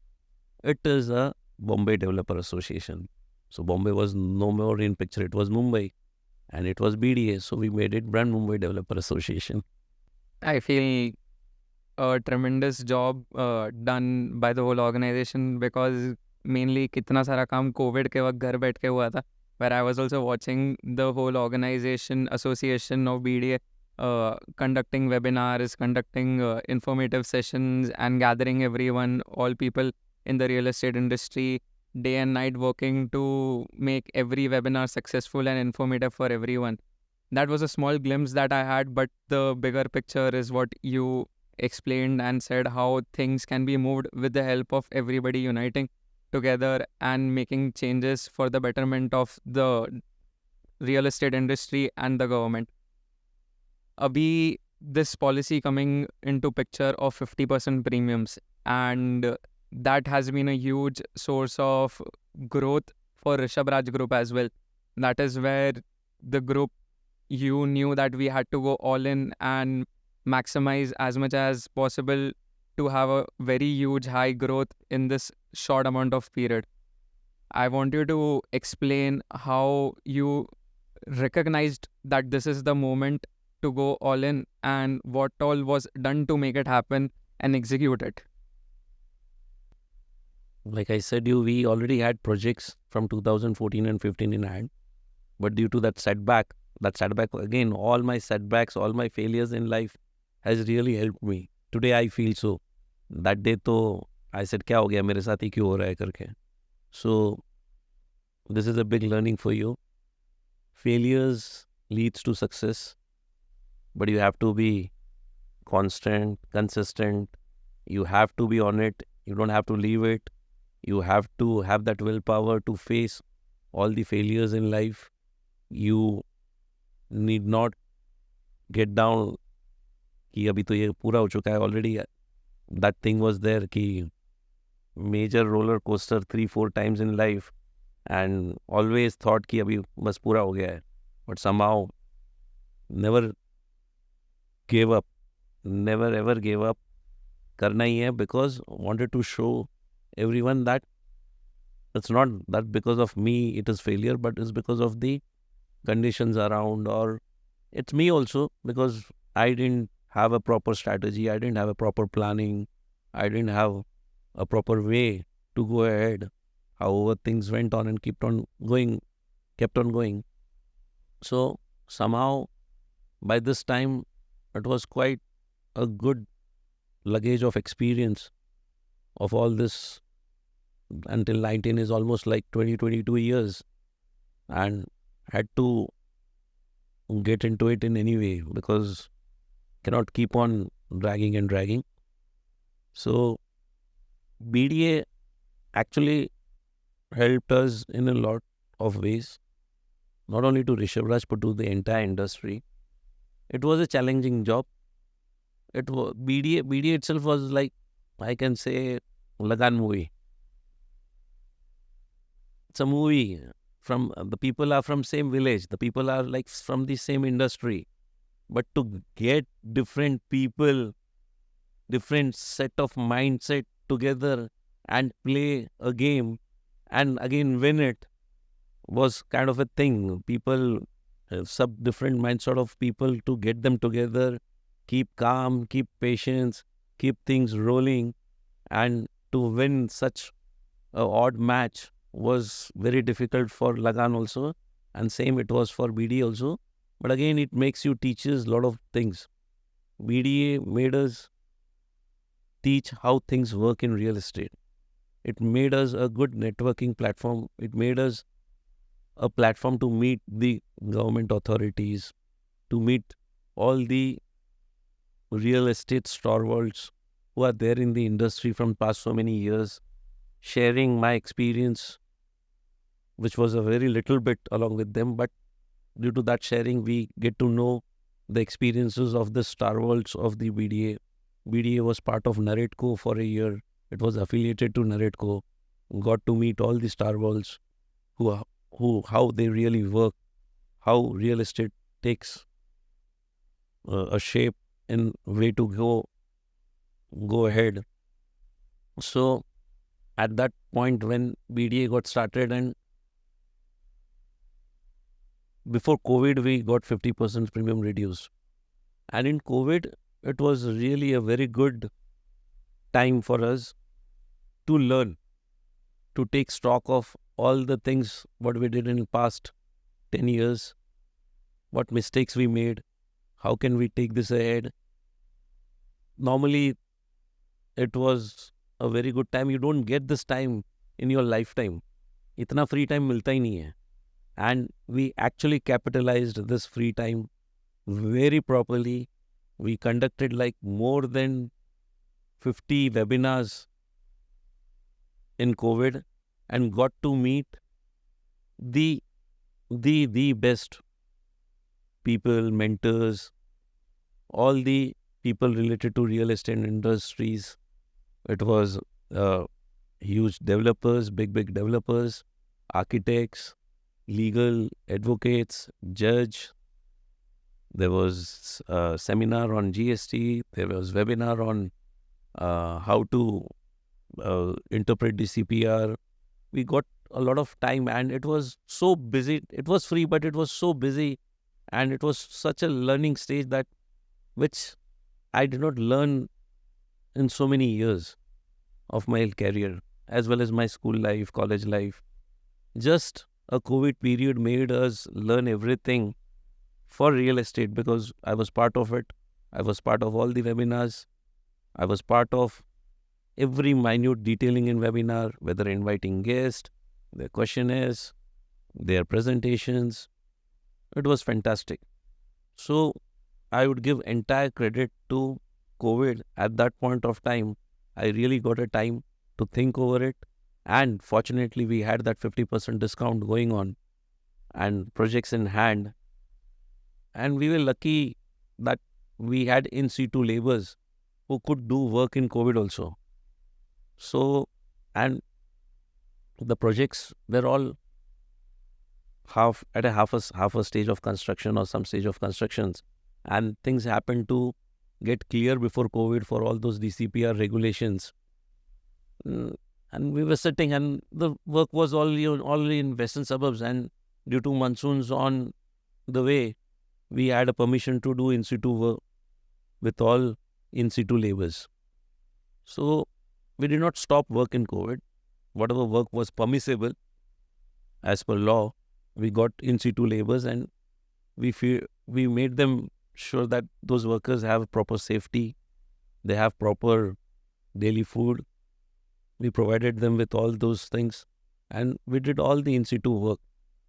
it is a Bombay Developer Association. So Bombay was no more in picture, it was Mumbai, and it was BDA, so we made it Brand Mumbai Developer Association. I feel a tremendous job done by the whole organization, because mainly कितना सारा काम Covid के वक्त घर बैठ के हुआ था, where I was also watching the whole organization, association of BDA conducting webinars, conducting informative sessions, and gathering everyone, all people in the real estate industry, day and night working to make every webinar successful and informative for everyone. That was a small glimpse that I had, but the bigger picture is what you explained and said, how things can be moved with the help of everybody uniting together and making changes for the betterment of the real estate industry and the government. Abhi, this policy coming into picture of 50% premiums, and that has been a huge source of growth for Rishabh Raj Group as well. That is where the group, you knew that we had to go all in and maximize as much as possible to have a very huge high growth in this short amount of period. I want you to explain how you recognized that this is the moment to go all in, and what all was done to make it happen and execute it. Like I said, we already had projects from 2014 and 15 in hand, but due to that setback again, all my setbacks, all my failures in life has really helped me. Today I feel so. That day, I said क्या हो गया, मेरे साथ ही क्यों हो रहा है करके. So this is a big learning for you. Failures leads to success, but you have to be constant, consistent. You have to be on it. You don't have to leave it. You have to have that willpower to face all the failures in life. You need not get down कि अभी तो ये पूरा हो चुका है already. That thing was there कि major roller coaster 3-4 times in life, and always thought कि अभी बस पूरा हो गया है. But somehow never gave up. Never ever gave up. करना ही है, because wanted to show everyone that it's not that because of me it is failure, but it's because of the conditions around, or it's me also, because I didn't have a proper strategy, I didn't have a proper planning, I didn't have a proper way to go ahead. However, things went on and kept on going. So somehow by this time it was quite a good luggage of experience of all this. Until 19 is almost like 20-22 years, and had to get into it in any way, because cannot keep on dragging. So BDA actually helped us in a lot of ways, not only to Rishabh Raj but to the entire industry. It was a challenging job. It was BDA itself was like, I can say, Lagan movie. It's a movie from the people are from same village, the people are like from the same industry, but to get different people, different set of mindset together and play a game and again win it was kind of a thing. People, sub different mindset of people, to get them together, keep calm, keep patience, keep things rolling, and to win such a odd match was very difficult for Lagan also, and same it was for BDA also. But again, it makes you teaches a lot of things. BDA made us teach how things work in real estate. It made us a good networking platform. It made us a platform to meet the government authorities, to meet all the real estate stalwarts who are there in the industry from past so many years, sharing my experience, which was a very little bit along with them. But due to that sharing, we get to know the experiences of the stalwarts of the BDA. BDA was part of Narrateco for a year. It was affiliated to Narrateco. Got to meet all the stalwarts how they really work, how real estate takes a shape and way to go ahead. So at that point when BDA got started, and before COVID, we got 50% premium reduced. And in COVID, it was really a very good time for us to learn, to take stock of all the things what we did in the past 10 years, what mistakes we made, how can we take this ahead. Normally, it was a very good time. You don't get this time in your lifetime. Itna free time milta hi nahi hai. And we actually capitalized this free time very properly. We conducted like more than 50 webinars in COVID and got to meet the best people, mentors, all the people related to real estate industries. It was huge developers, big developers, architects, legal advocates, judge. There was a seminar on GST. There was webinar on how to interpret the CPR. We got a lot of time, and it was so busy. It was free, but it was so busy, and it was such a learning stage that which I did not learn in so many years of my career, as well as my school life, college life. Just a COVID period made us learn everything for real estate, because I was part of it. I was part of all the webinars. I was part of every minute detailing in webinar, whether inviting guests, their questionnaires, their presentations. It was fantastic. So I would give entire credit to COVID at that point of time. I really got a time to think over it. And fortunately, we had that 50% discount going on and projects in hand. And we were lucky that we had in situ laborers who could do work in COVID also. So, and the projects were all half a stage of construction or some stage of constructions, and things happened to get clear before COVID for all those DCPR regulations. And we were sitting, and the work was already in western suburbs, and due to monsoons on the way, we had a permission to do in situ work with all in situ labors. So we did not stop work in COVID. Whatever work was permissible as per law, we got in situ labors, and we made them sure that those workers have proper safety, they have proper daily food. We provided them with all those things, and we did all the in situ work.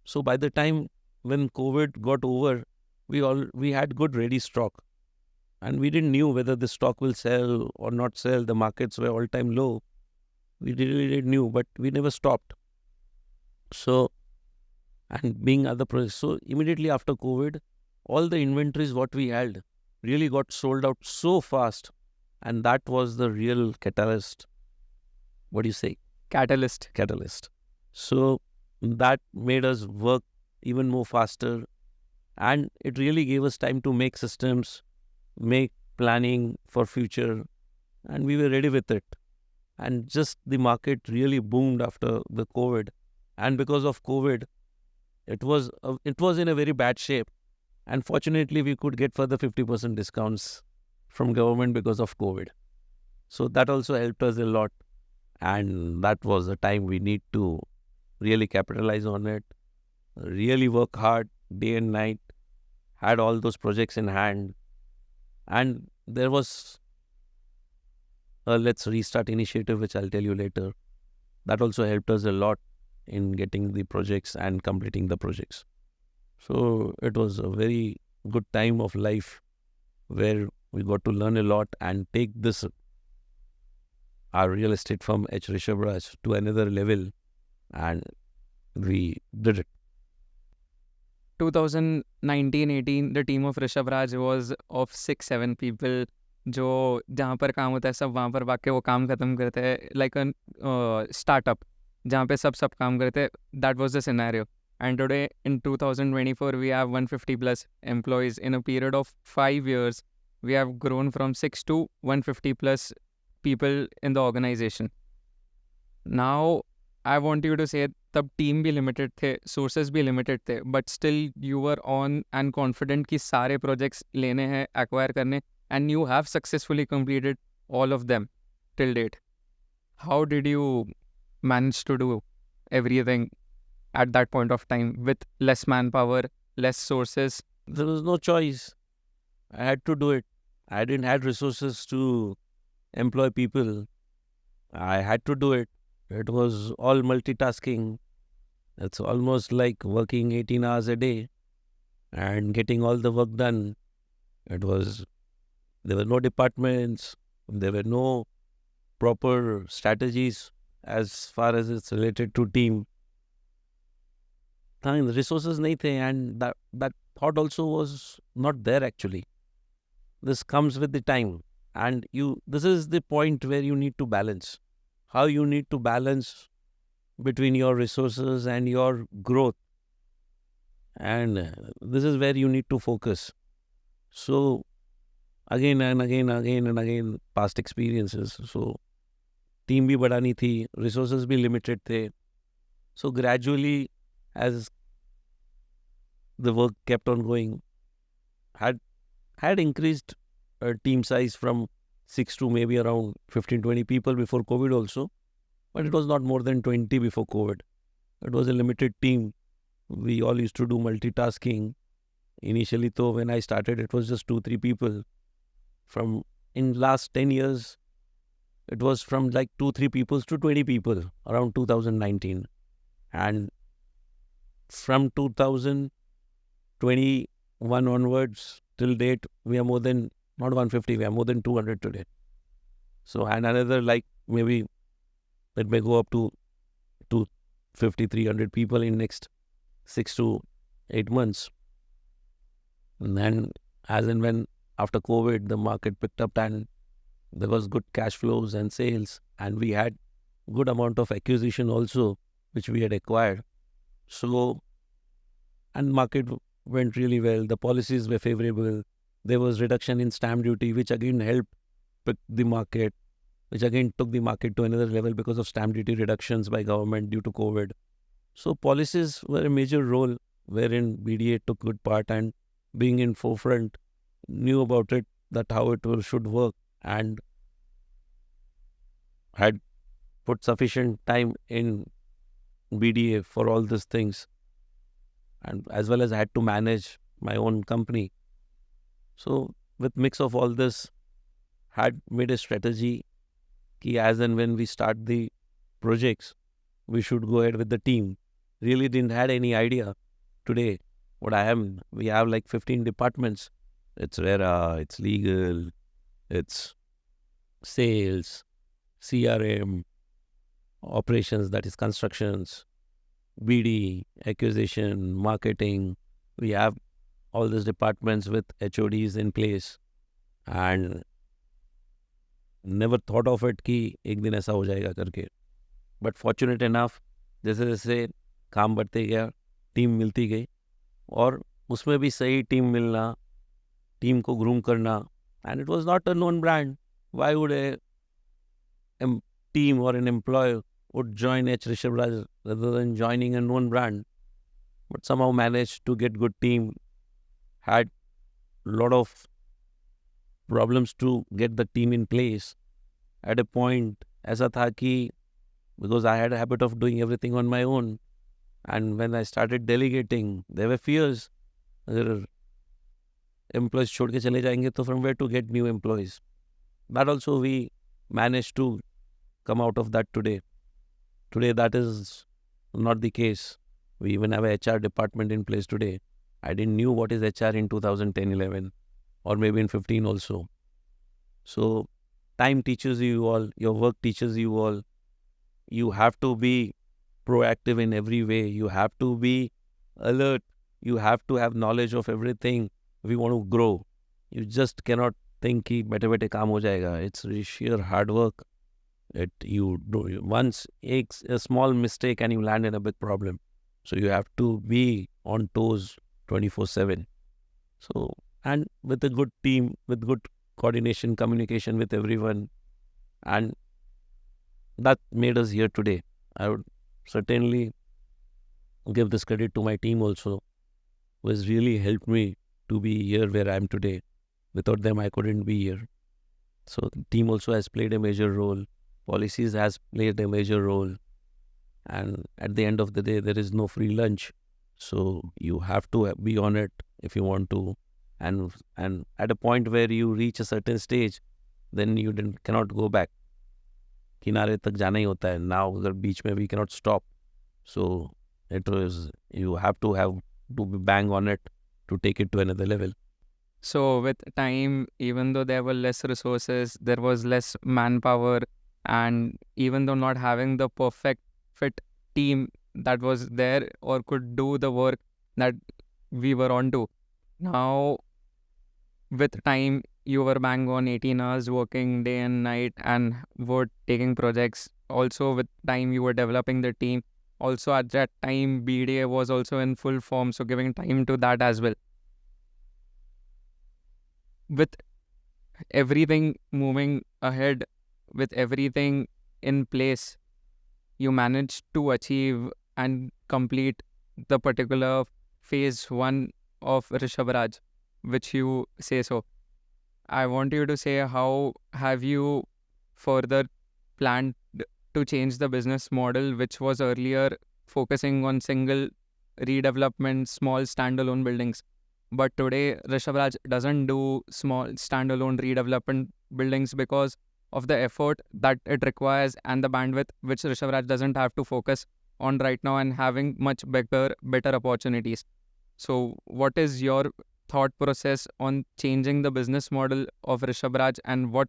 So by the time when COVID got over, we had good ready stock, and we didn't knew whether the stock will sell or not sell. The markets were all time low. We didn't knew, but we never stopped. So, and being other projects, so immediately after COVID, all the inventories what we had really got sold out so fast, and that was the real catalyst. What do you say? Catalyst. Catalyst. So that made us work even more faster, and it really gave us time to make systems, make planning for future, and we were ready with it. And just the market really boomed after the COVID, and because of COVID, it was in a very bad shape. And fortunately, we could get further 50% discounts from government because of COVID. So that also helped us a lot. And that was the time we need to really capitalize on it, really work hard day and night, had all those projects in hand. And there was a Let's Restart initiative, which I'll tell you later. That also helped us a lot in getting the projects and completing the projects. So it was a very good time of life where we got to learn a lot and take this, our real estate firm H. Rishabh Raj, to another level, and we did it. 2019-18 the team of Rishabh Raj was of 6-7 people. जो जहाँ पर काम होता है सब वहाँ पर भाग वो काम खत्म करते हैं, लाइक अ स्टार्टअप जहाँ पे सब काम करते हैं. That was the scenario. And today in 2024 we have 150 plus employees. In a period of 5 years we have grown from 6 to 150 plus people in the organization. Now I want you to say तब team भी limited थे, sources भी limited थे, but still you were on and confident कि सारे projects लेने हैं, acquire करने, and you have successfully completed all of them till date. How did you manage to do everything at that point of time with less manpower, less sources? There was no choice. I had to do it. I didn't have resources to employ people. I had to do it. It was all multitasking. It's almost like working 18 hours a day and getting all the work done. There were no departments. There were no proper strategies as far as it's related to team. The resources nahi the, and that thought also was not there actually. This comes with the time, and this is the point where you need to balance. How you need to balance between your resources and your growth, and this is where you need to focus. So again and again past experiences. So team bhi badani thi, resources bhi limited the. So gradually, as the work kept on going, had increased team size from 6 to maybe around 15-20 people before COVID also, but it was not more than 20 before COVID. It was a limited team. We all used to do multitasking. Initially though, when I started, it was just 2-3 people. In last 10 years, it was from like 2-3 people to 20 people around 2019. And from 2021 onwards till date, we are more than, not 150, we are more than 200 today. So, and another like maybe it may go up to 250, 300 people in next 6 to 8 months. And then as and when after COVID, the market picked up and there was good cash flows and sales, and we had good amount of acquisition also, which we had acquired. So, and market went really well. The policies were favorable. There was reduction in stamp duty, which again helped pick the market, which again took the market to another level because of stamp duty reductions by government due to COVID. So policies were a major role wherein BDA took good part, and being in forefront, knew about it, that how it should work, and had put sufficient time in BDA for all these things, and as well as I had to manage my own company. So with mix of all this, had made a strategy ki as and when we start the projects, we should go ahead with the team. Really didn't had any idea today what I am. We have like 15 departments. It's RERA, it's legal, it's sales, CRM, operations, that is constructions, BD, acquisition, marketing. We have all these departments with HODs in place, and never thought of it कि एक दिन ऐसा हो जाएगा करके. But fortunate enough, जैसे जैसे काम बढ़ते गया, टीम मिलती गई, और उसमें भी सही टीम मिलना, टीम को ग्रूम करना, and it was not a known brand. Why would a team or an employee would join H. Rishabh Raj rather than joining a known brand? But somehow managed to get good team, had a lot of problems to get the team in place. At a point, ऐसा था कि because I had a habit of doing everything on my own, and when I started delegating, there were fears. अगर employees छोड़ के चले जाएंगे तो from where to get new employees? But also we managed to come out of that today. Today that is not the case. We even have a HR department in place today. I didn't knew what is HR in 2010-11 or maybe in 15 also. So time teaches you all, your work teaches you all. You have to be proactive in every way. You have to be alert. You have to have knowledge of everything. If you want to grow, you just cannot think कि बैठे बैठे काम हो जाएगा. It's sheer hard work. You do once a small mistake and you land in a big problem. So you have to be on toes 24/7. So, and with a good team, with good coordination, communication with everyone, and that made us here today. I would certainly give this credit to my team also, who has really helped me to be here where I am today. Without them, I couldn't be here. So the team also has played a major role. Policies has played a major role. And at the end of the day, there is no free lunch. So you have to be on it if you want to. And at a point where you reach a certain stage, then you cannot go back. किनारे तक जाना ही होता है. Now अगर बीच में we cannot stop. So you have to be bang on it to take it to another level. So with time, even though there were less resources, there was less manpower, and even though not having the perfect fit team that was there or could do the work that we were on to, now with time, you were bang on 18 hours working day and night and were taking projects. Also with time, you were developing the team. Also at that time, BDA was also in full form, so giving time to that as well. With everything moving ahead, with everything in place, you managed to achieve and complete the particular phase 1 of Rishabh Raj, which you say so. I want you to say, how have you further planned to change the business model, which was earlier focusing on single redevelopment, small standalone buildings. But today, Rishabh Raj doesn't do small standalone redevelopment buildings because of the effort that it requires and the bandwidth which Rishabh Raj doesn't have to focus on right now and having much better opportunities. So, what is your thought process on changing the business model of Rishabh Raj, and what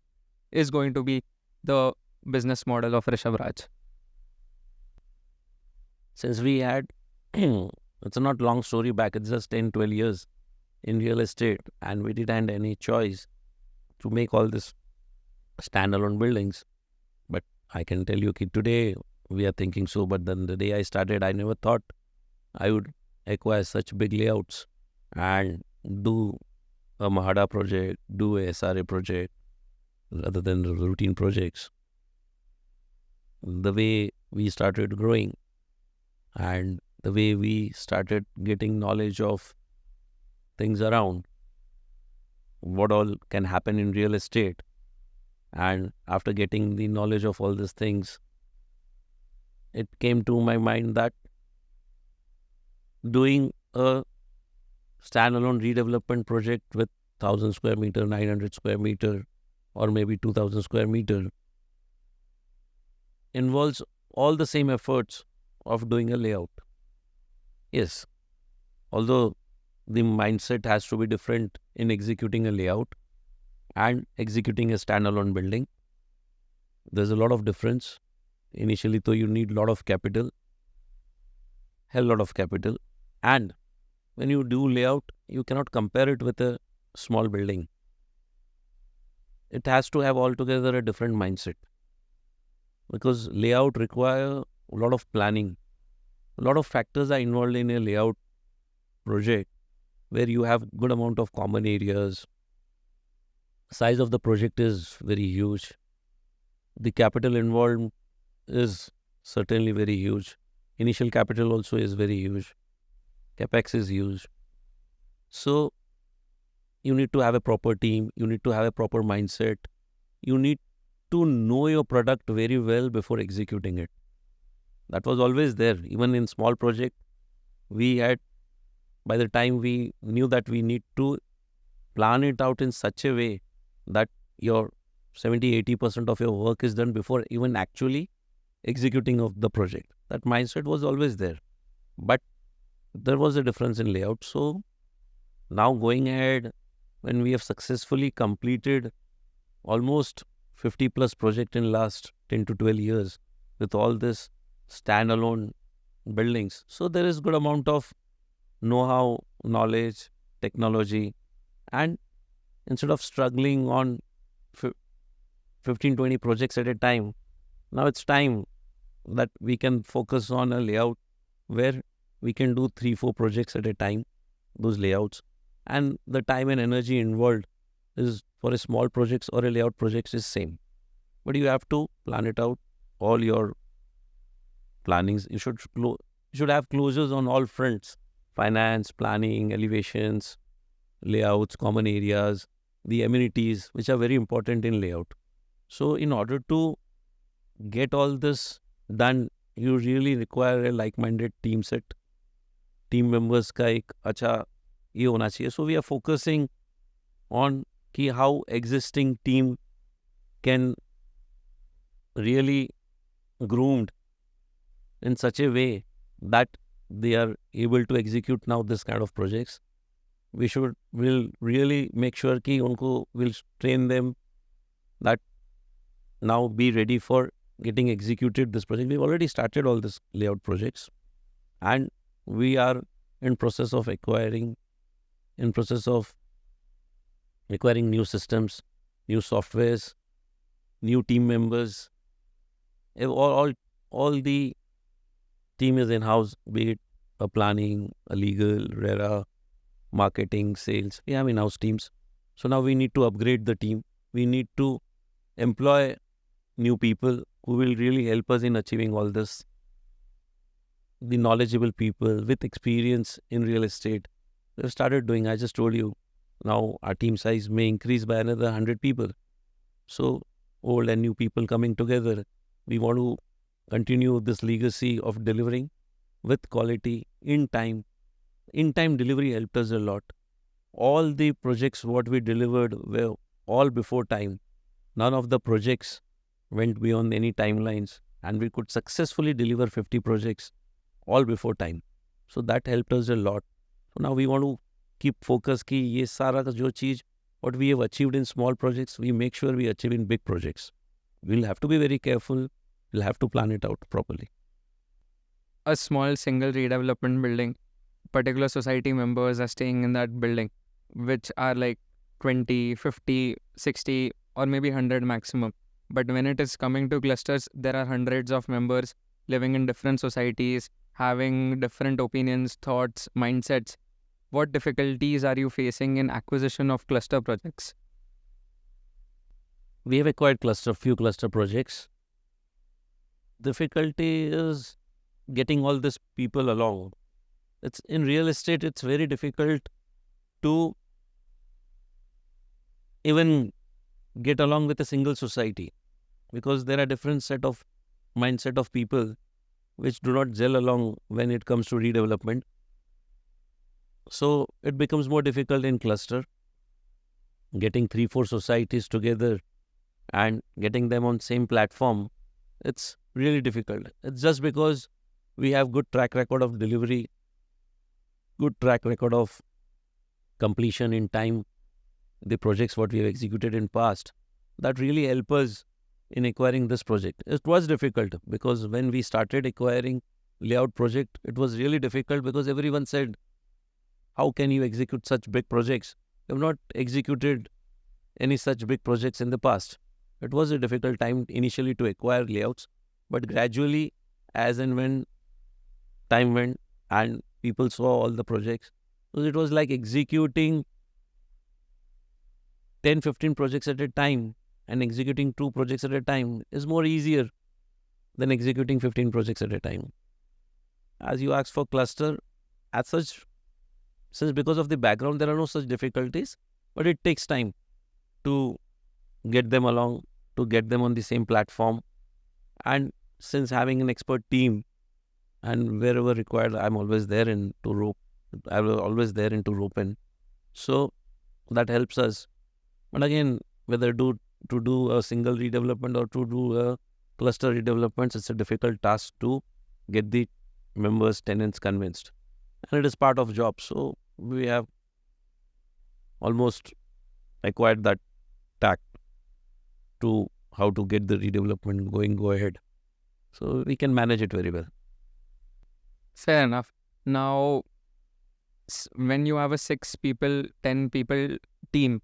is going to be the business model of Rishabh Raj? Since we had, it's a not long story back, it's just 10, 12 years in real estate, and we didn't have any choice to make all this standalone buildings. But I can tell you, ki today we are thinking so, but then the day I started, I never thought I would acquire such big layouts and do a Mahada project, do a SRA project, rather than the routine projects. The way we started growing and the way we started getting knowledge of things around, what all can happen in real estate. And after getting the knowledge of all these things, it came to my mind that doing a standalone redevelopment project with 1000 square meter, 900 square meter, or maybe 2000 square meter involves all the same efforts of doing a layout. Yes, although the mindset has to be different in executing a layout and executing a standalone building. There's a lot of difference. Initially, though, you need a lot of capital, hell lot of capital. And when you do layout, you cannot compare it with a small building. It has to have altogether a different mindset, because layout require a lot of planning. A lot of factors are involved in a layout project where you have good amount of common areas. Size of the project is very huge. The capital involved is certainly very huge. Initial capital also is very huge. Capex is huge. So you need to have a proper team. You need to have a proper mindset. You need to know your product very well before executing it. That was always there. Even in small project, we had, by the time we knew that we need to plan it out in such a way that your 70-80% of your work is done before even actually executing of the project. That mindset was always there. But there was a difference in layout. So now going ahead, when we have successfully completed almost 50 plus project in last 10 to 12 years with all this standalone buildings. So there is good amount of know-how, knowledge, technology, and instead of struggling on 15-20 projects at a time, now it's time that we can focus on a layout where we can do 3-4 projects at a time, those layouts. And the time and energy involved is for a small projects or a layout projects is same. But you have to plan it out, all your plannings. You should have closures on all fronts: finance, planning, elevations, layouts, common areas, the amenities, which are very important in layout. So in order to get all this done, you really require a like-minded team set. Team members का एक अच्छा ये होना चाहिए. So we are focusing on कि how existing team can really groomed in such a way that they are able to execute now this kind of projects. We'll really make sure कि उनको will train them that now be ready for getting executed this project. We've already started all this layout projects, and we are in process of acquiring new systems, new softwares, new team members. All the team is in-house, be it a planning, a legal, RERA, marketing, sales. We have in-house teams. So now we need to upgrade the team. We need to employ new people who will really help us in achieving all this. The knowledgeable people with experience in real estate. We've started doing, I just told you, now our team size may increase by another 100 people. So old and new people coming together. We want to continue this legacy of delivering with quality in time. In-time delivery helped us a lot. All the projects what we delivered were all before time. none of the projects went beyond any timelines, and we could successfully deliver 50 projects all before time. So that helped us a lot. So now we want to keep focus कि ये सारा का जो चीज what we have achieved in small projects, we make sure we achieve in big projects. We'll have to be very careful. We'll have to plan it out properly. A small single redevelopment building, particular society members are staying in that building, which are like 20, 50, 60, or maybe 100 maximum. But when it is coming to clusters, there are hundreds of members living in different societies, having different opinions, thoughts, mindsets. What difficulties are you facing in acquisition of cluster projects? We have acquired few cluster projects. Difficulty is getting all these people along. It's in real estate, it's very difficult to even get along with a single society, because there are different mindset of people which do not gel along when it comes to redevelopment. So it becomes more difficult in cluster. Getting 3-4 societies together and getting them on same platform, it's really difficult. It's just because we have good track record of delivery, good track record of completion in time, the projects what we have executed in past, that really help us in acquiring this project. It was difficult because when we started acquiring layout project, it was really difficult because everyone said, how can you execute such big projects? You have not executed any such big projects in the past. It was a difficult time initially to acquire layouts, but gradually, as and when time went and people saw all the projects, so it was like executing 10, 15 projects at a time, and executing 2 projects at a time is more easier than executing 15 projects at a time. As you asked for cluster, as such, since because of the background, there are no such difficulties, but it takes time to get them along, to get them on the same platform. And since having an expert team, and wherever required, I'm always there in to rope. I was always there into rope in. So that helps us. But again, whether to do a single redevelopment or to do a cluster redevelopments, it's a difficult task to get the members, tenants convinced. And it is part of job. So we have almost acquired that tact to how to get the redevelopment go ahead. So we can manage it very well. Fair enough. Now, when you have a 6 people, 10 people team,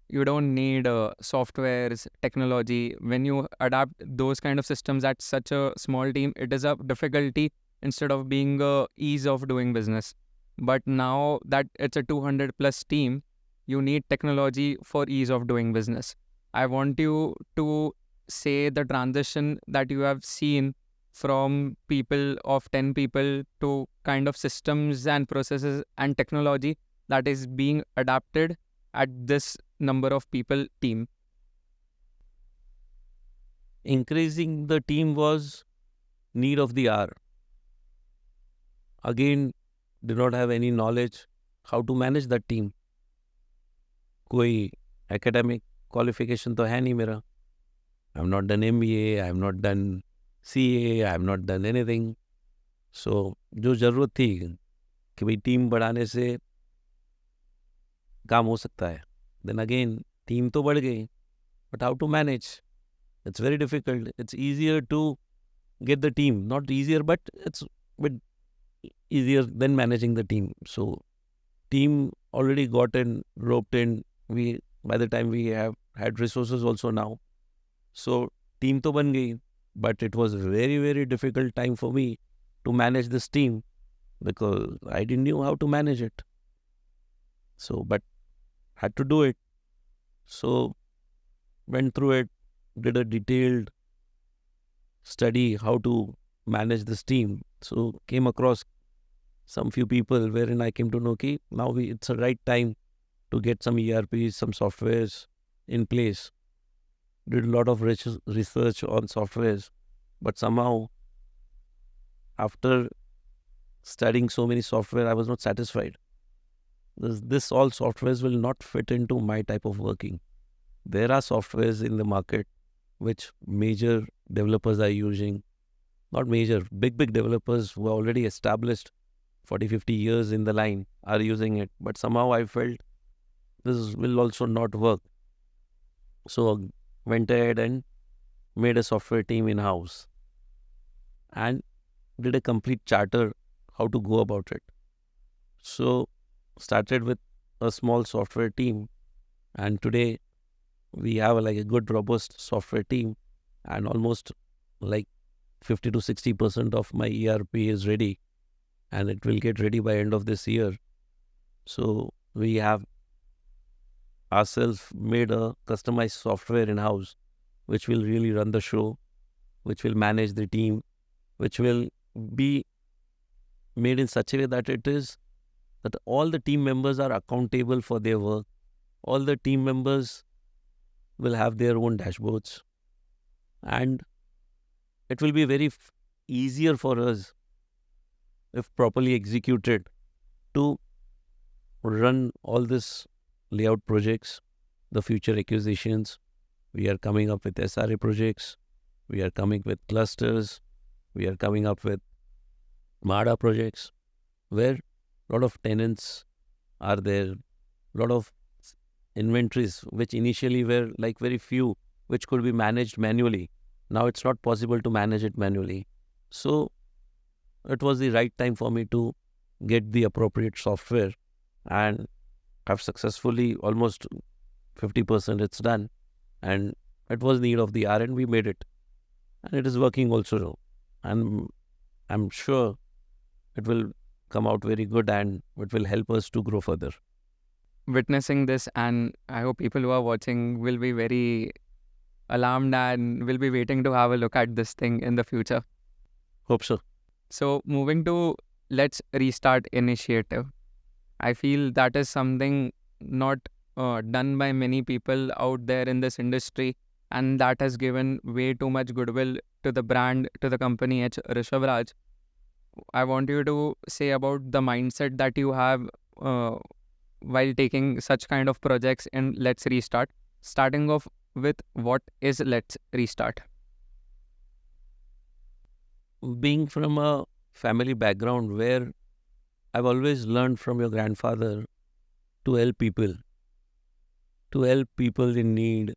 you don't need softwares, technology. When you adapt those kind of systems at such a small team, it is a difficulty instead of being a ease of doing business. But now that it's a 200 plus team, you need technology for ease of doing business. I want you to say the transition that you have seen from people of 10 people to kind of systems and processes and technology that is being adapted at this number of people team. Increasing the team was need of the hour. Again, did not have any knowledge how to manage that team. कोई academic qualification तो है नहीं मेरा. I have not done MBA, I have not done CA, I have not done anything. So जो जरूरत थी कि भाई टीम बढ़ाने से काम हो सकता है. Then again, team तो बढ़ गई, but how to manage? It's very difficult. It's easier to get the team. Not easier, but it's a bit easier than managing the team. So team already got in, roped in. By the time we have had resources also now. So team to ban gayi, but it was very, very difficult time for me to manage this team because I didn't know how to manage it. So, but had to do it. So went through it, did a detailed study how to manage this team. So came across some few people wherein I came to know that now it's the right time to get some ERPs, some softwares in place. Did a lot of research on softwares, but somehow after studying so many software, I was not satisfied. This all softwares will not fit into my type of working. There are softwares in the market which major developers are using. Not major, big developers who are already established 40, 50 years in the line are using it. But somehow I felt this will also not work. So went ahead and made a software team in-house and did a complete charter how to go about it. So started with a small software team, and today we have like a good robust software team, and almost like 50 to 60% of my ERP is ready, and it will get ready by end of this year. So we have ourselves made a customized software in-house which will really run the show, which will manage the team, which will be made in such a way that it is that all the team members are accountable for their work. All the team members will have their own dashboards, and it will be very easier for us, if properly executed, to run all this layout projects, the future acquisitions. We are coming up with SRA projects. We are coming with clusters. We are coming up with MADA projects, where a lot of tenants are there, a lot of inventories, which initially were like very few, which could be managed manually. Now it's not possible to manage it manually. So it was the right time for me to get the appropriate software, and I've successfully almost 50% it's done, and it was need of the hour and we made it, and it is working also, and I'm sure it will come out very good and it will help us to grow further. Witnessing this, and I hope people who are watching will be very alarmed and will be waiting to have a look at this thing in the future. Hope so. So moving to Let's Restart initiative. I feel that is something not done by many people out there in this industry, and that has given way too much goodwill to the brand, to the company H. Rishabh Raj. I want you to say about the mindset that you have while taking such kind of projects in Let's Restart. Starting off with, what is Let's Restart? Being from a family background where I've always learned from your grandfather to help people in need,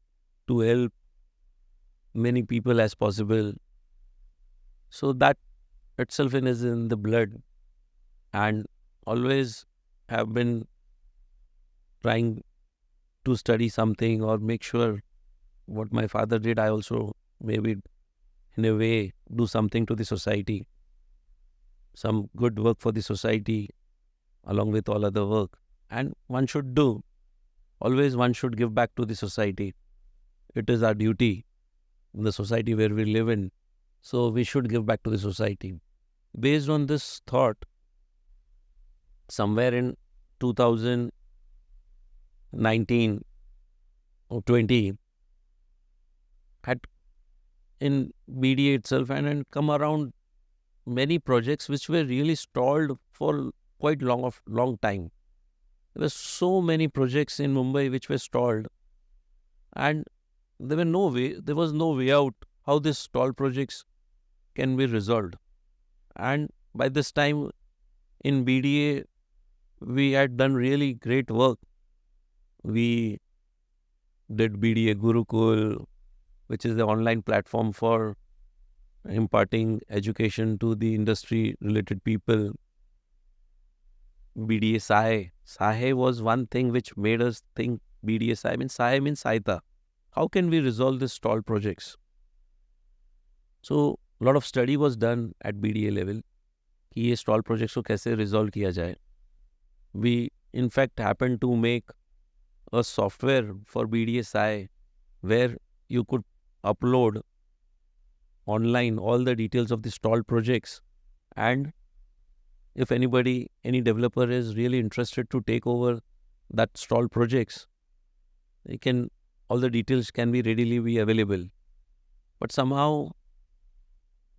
to help many people as possible. So that itself is in the blood, and always have been trying to study something or make sure what my father did, I also maybe in a way do something to the society, some good work for the society along with all other work. And one should do, always one should give back to the society. It is our duty in the society where we live in. So we should give back to the society. Based on this thought, somewhere in 2019 or 20, had in BDA itself and come around many projects which were really stalled for quite long time. There were so many projects in Mumbai which were stalled, and there was no way out how these stalled projects can be resolved. And by this time in BDA, we had done really great work. We did BDA Gurukul, which is the online platform for imparting education to the industry-related people. BDA Sahay. Sahay was one thing which made us think BDA Sahay means Sahayata. How can we resolve these stalled projects? So, a lot of study was done at BDA level कि ये stalled projects को कैसे resolve किया जाए. We, in fact, happened to make a software for BDA Sahay where you could upload online all the details of the stalled projects, and if any developer is really interested to take over that stalled projects, all the details can be readily be available. But somehow,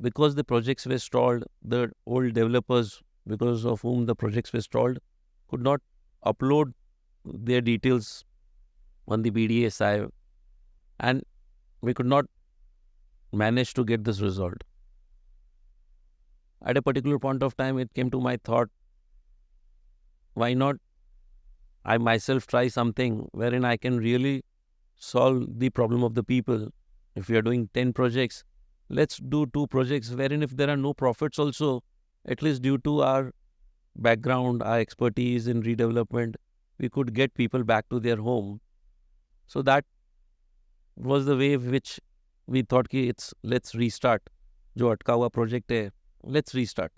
because the projects were stalled, the old developers, because of whom the projects were stalled, could not upload their details on the BDA Sahay and we could not manage to get this result. At a particular point of time, it came to my thought, why not I myself try something wherein I can really solve the problem of the people. If we are doing 10 projects, let's do 2 projects wherein if there are no profits also, at least due to our background, our expertise in redevelopment, we could get people back to their home. So that was the way which we thought ki let's restart. Jo atka hua project hai, let's restart.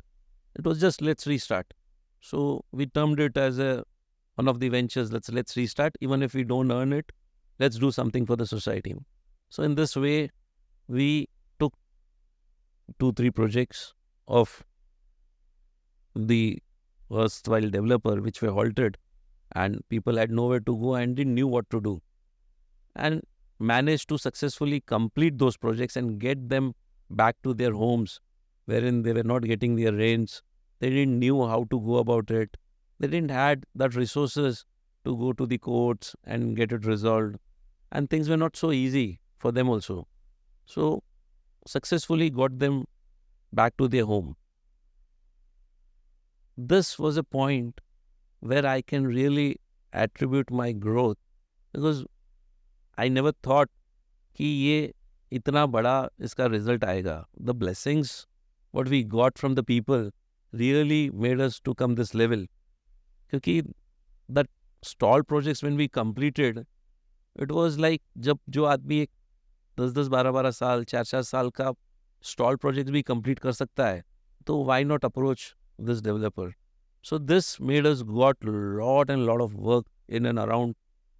It was just let's restart. So we termed it as one of the ventures. Let's restart. Even if we don't earn it, let's do something for the society. So in this way, we took 2-3 projects of the erstwhile developer which were halted, and people had nowhere to go and didn't knew what to do, and managed to successfully complete those projects and get them back to their homes wherein they were not getting their rents. They didn't knew how to go about it. They didn't had that resources to go to the courts and get it resolved, and things were not so easy for them also. So successfully got them back to their home. This was a point where I can really attribute my growth, because I never thought कि ये इतना बड़ा इसका result आएगा. The blessings what we got from the people really made us to come this level. क्योंकि that stall projects when we completed, it was like जब जो आदमी एक 10-10, 12-12 साल, 4-4 साल का stall projects भी complete कर सकता है, तो why not approach this developer? So this made us got lot of work in and around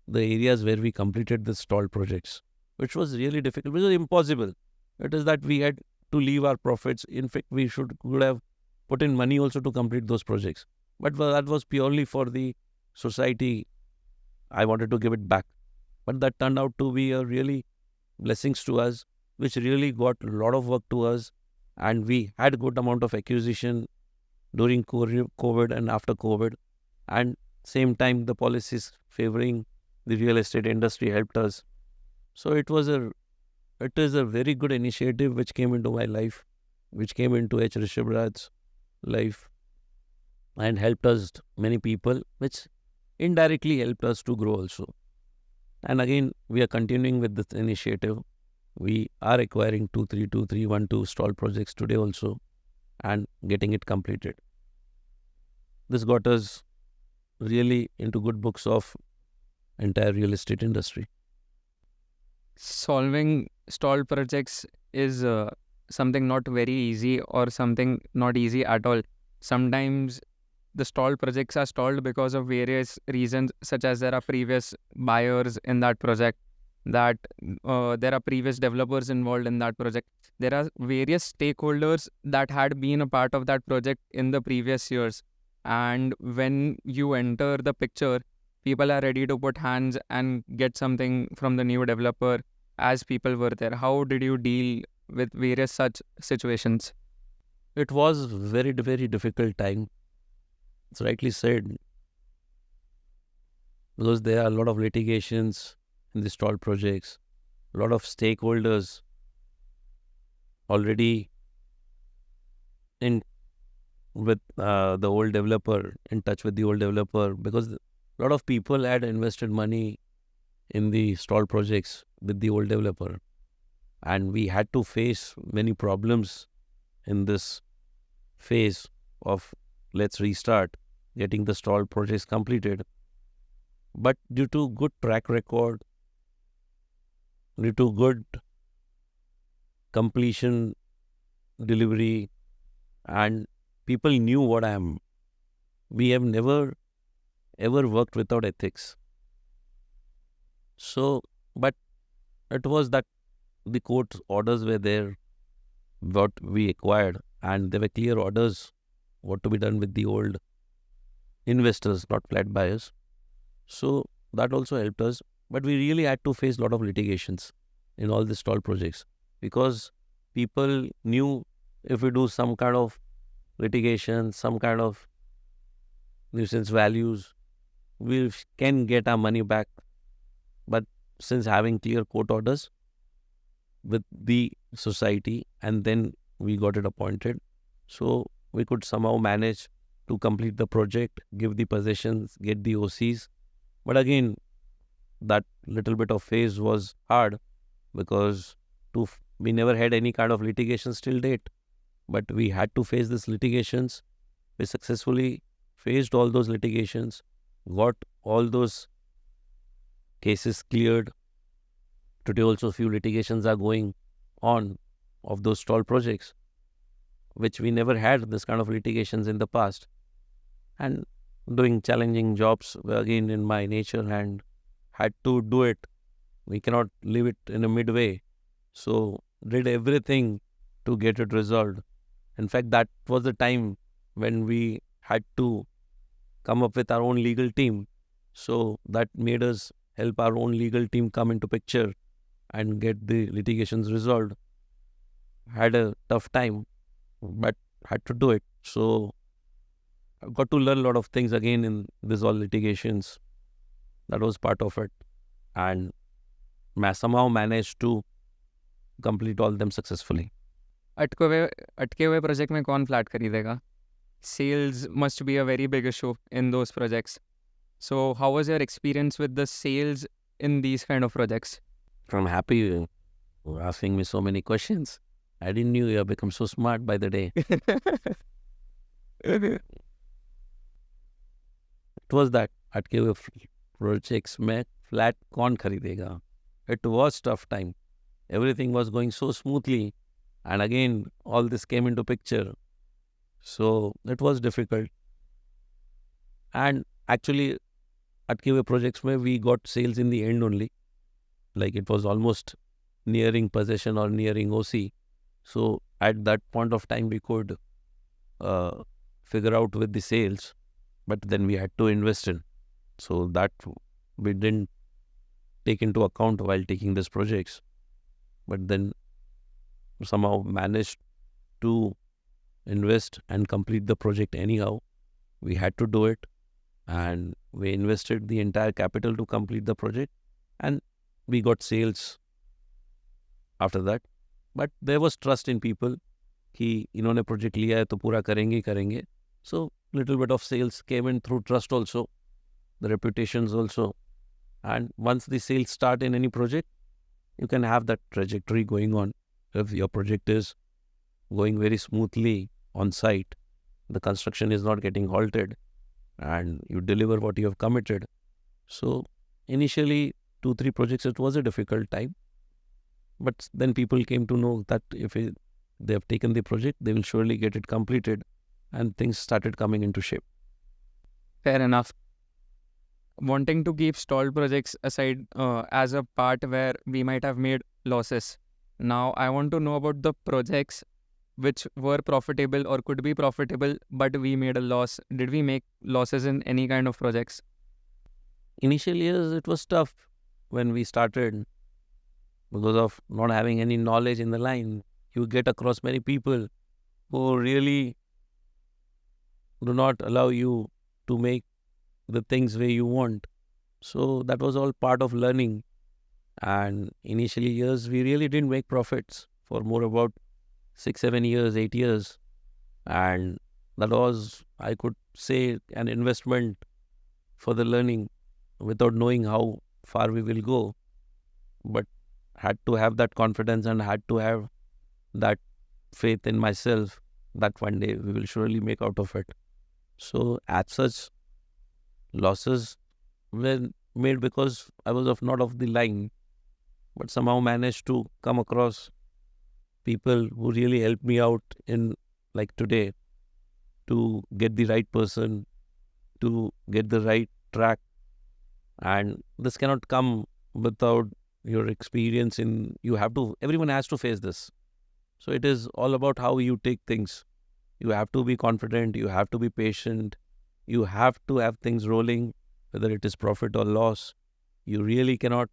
the areas where we completed the stall projects, which was really difficult, which was impossible. It is that we had to leave our profits. In fact, we could have put in money also to complete those projects. But that was purely for the society. I wanted to give it back. But that turned out to be a really blessings to us, which really got a lot of work to us. And we had a good amount of acquisition during COVID and after COVID. And same time, the policies favoring the real estate industry helped us. So it is a very good initiative which came into my life, which came into H. Rishabh Raj's life, and helped us many people, which indirectly helped us to grow also. And again, we are continuing with this initiative. We are acquiring 2-3-2-3-1-2 stall projects today also and getting it completed. This got us really into good books of entire real estate industry. Solving stalled projects is something not very easy or something not easy at all. Sometimes the stalled projects are stalled because of various reasons, such as there are previous buyers in that project, that there are previous developers involved in that project. There are various stakeholders that had been a part of that project in the previous years. And when you enter the picture, people are ready to put hands and get something from the new developer as people were there. How did you deal with various such situations? It was very, very difficult time. It's rightly said, because there are a lot of litigations in the stalled projects, a lot of stakeholders already in with the old developer, in touch with the old developer, because a lot of people had invested money in the stalled projects with the old developer, and we had to face many problems in this phase of let's restart, getting the stalled projects completed. But due to good track record, due to good completion delivery, and people knew what I am, we have never ever worked without ethics. So, but it was that the court orders were there, what we acquired, and there were clear orders what to be done with the old investors, not flat buyers. So that also helped us. But we really had to face a lot of litigations in all the stall projects, because people knew if we do some kind of litigation, some kind of nuisance values, we can get our money back. But since having clear court orders with the society, and then we got it appointed. So we could somehow manage to complete the project, give the possessions, get the OCs. But again, that little bit of phase was hard because we never had any kind of litigations till date. But we had to face these litigations. We successfully faced all those litigations, got all those cases cleared. Today also few litigations are going on of those stall projects, which we never had this kind of litigations in the past. And doing challenging jobs were again in my nature and had to do it. We cannot leave it in a midway. So did everything to get it resolved. In fact, that was the time when we had to come up with our own legal team. So that made us help our own legal team come into picture and get the litigations resolved. Had a tough time, but had to do it. So I got to learn a lot of things again in this all litigations. That was part of it. And somehow managed to complete all them successfully. अटके हुए project में कौन flat खरीदेगा? Sales must be a very big issue in those projects. So how was your experience with the sales in these kind of projects? I'm happy you were asking me so many questions. I didn't knew you have become so smart by the day. It was that अटके हुए projects में flat कौन खरीदेगा? It was tough time. Everything was going so smoothly, and again all this came into picture. So it was difficult. And actually, अटके हुए projects में we got sales in the end only. Like it was almost nearing possession or nearing OC. So at that point of time, we could figure out with the sales, but then we had to invest in. So that we didn't take into account while taking these projects. But then somehow managed to invest and complete the project anyhow. We had to do it, and we invested the entire capital to complete the project, and we got sales after that. But there was trust in people कि इन्होंने project लिया है तो पूरा करेंगे ही करेंगे. So little bit of sales came in through trust also, the reputations also. And once the sales start in any project, you can have that trajectory going on. If your project is going very smoothly on site, the construction is not getting halted, and you deliver what you have committed. So initially 2-3 projects, it was a difficult time. But then people came to know that if they have taken the project, they will surely get it completed, and things started coming into shape. Fair enough. Wanting to keep stalled projects aside as a part where we might have made losses. Now, I want to know about the projects which were profitable or could be profitable, but we made a loss. Did we make losses in any kind of projects? Initial years, it was tough when we started because of not having any knowledge in the line. You get across many people who really do not allow you to make the things where you want. So that was all part of learning. And initially years, we really didn't make profits for more about 6-7 years, 8 years. And that was, I could say, an investment for the learning without knowing how far we will go. But had to have that confidence and had to have that faith in myself that one day we will surely make out of it. So as such, losses were made because I was not of the line, but somehow managed to come across people who really helped me out in, like today, to get the right person, to get the right track. And this cannot come without your experience in, everyone has to face this. So it is all about how you take things. You have to be confident, you have to be patient, you have to have things rolling, whether it is profit or loss. You really cannot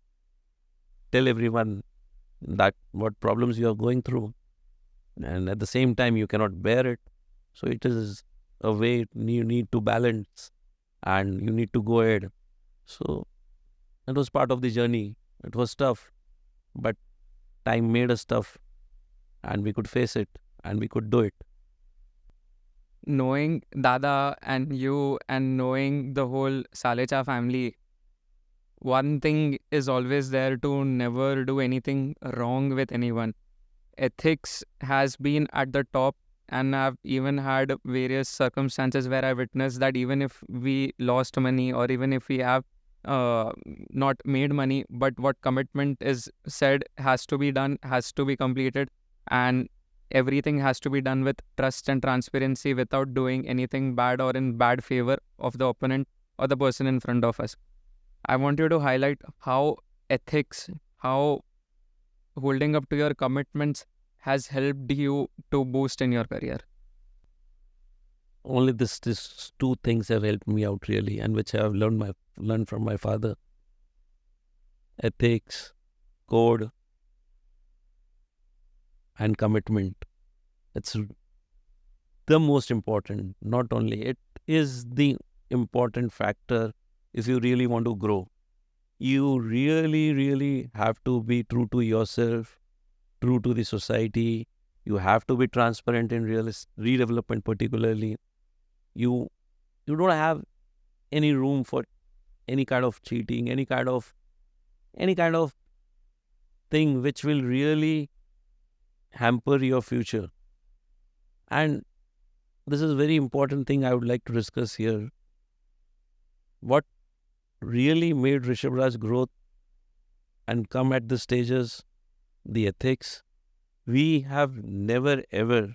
tell everyone that what problems you are going through. And at the same time, you cannot bear it. So it is a way you need to balance and you need to go ahead. So that was part of the journey. It was tough, but time made us tough, and we could face it, and we could do it. Knowing Dada and you and knowing the whole Salecha family, one thing is always there to never do anything wrong with anyone. Ethics has been at the top, and I've even had various circumstances where I witnessed that even if we lost money or even if we have not made money, but what commitment is said has to be done, has to be completed, and everything has to be done with trust and transparency without doing anything bad or in bad favor of the opponent or the person in front of us. I want you to highlight how ethics, how holding up to your commitments has helped you to boost in your career. Only this two things have helped me out really, and which I have learned from my father. Ethics, code, and commitment. It's the most important. Not only it is the important factor if you really want to grow. You really, really have to be true to yourself, true to the society. You have to be transparent in redevelopment, particularly. You you don't have any room for any kind of cheating, any kind of thing which will really hamper your future. And this is a very important thing I would like to discuss here. What really made Rishabh Raj growth and come at the stages, the ethics. We have never ever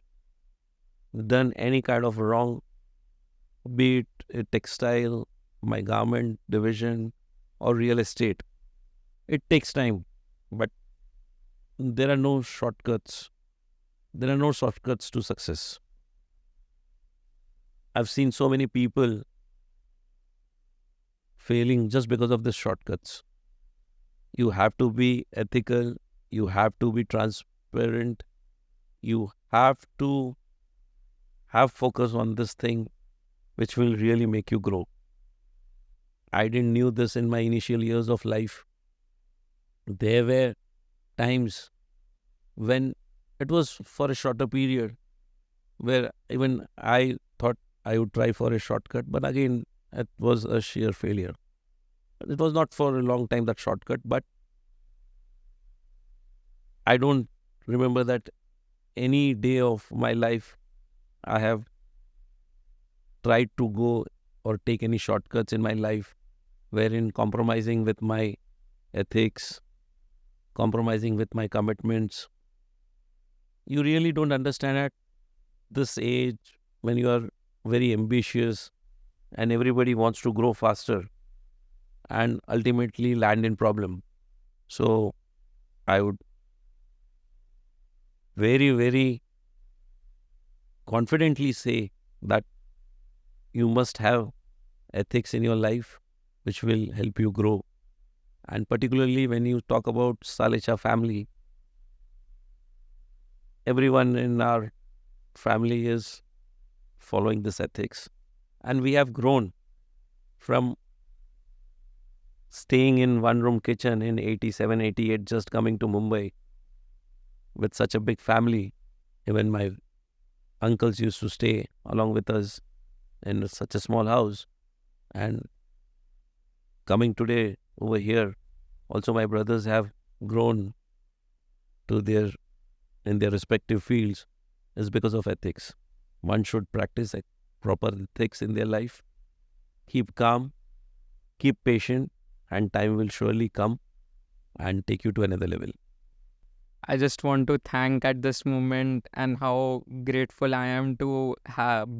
done any kind of wrong, be it a textile, my garment division, or real estate. It takes time, but there are no shortcuts. There are no shortcuts to success. I've seen so many people failing just because of the shortcuts. You have to be ethical, you have to be transparent, you have to have focus on this thing which will really make you grow. I didn't knew this in my initial years of life. There were times when it was for a shorter period where even I thought I would try for a shortcut, but again, it was a sheer failure. It was not for a long time that shortcut, but I don't remember that any day of my life I have tried to go or take any shortcuts in my life wherein compromising with my ethics, compromising with my commitments. You really don't understand at this age when you are very ambitious and everybody wants to grow faster and ultimately land in problem. So I would very, very confidently say that you must have ethics in your life which will help you grow. And particularly when you talk about Salecha family, everyone in our family is following this ethics. And we have grown from staying in one-room kitchen in 87, 88, just coming to Mumbai with such a big family. Even my uncles used to stay along with us in such a small house. And coming today over here, also my brothers have grown to in their respective fields is because of ethics. One should practice proper ethics in their life. Keep calm, keep patient, and time will surely come and take you to another level. I just want to thank at this moment and how grateful I am to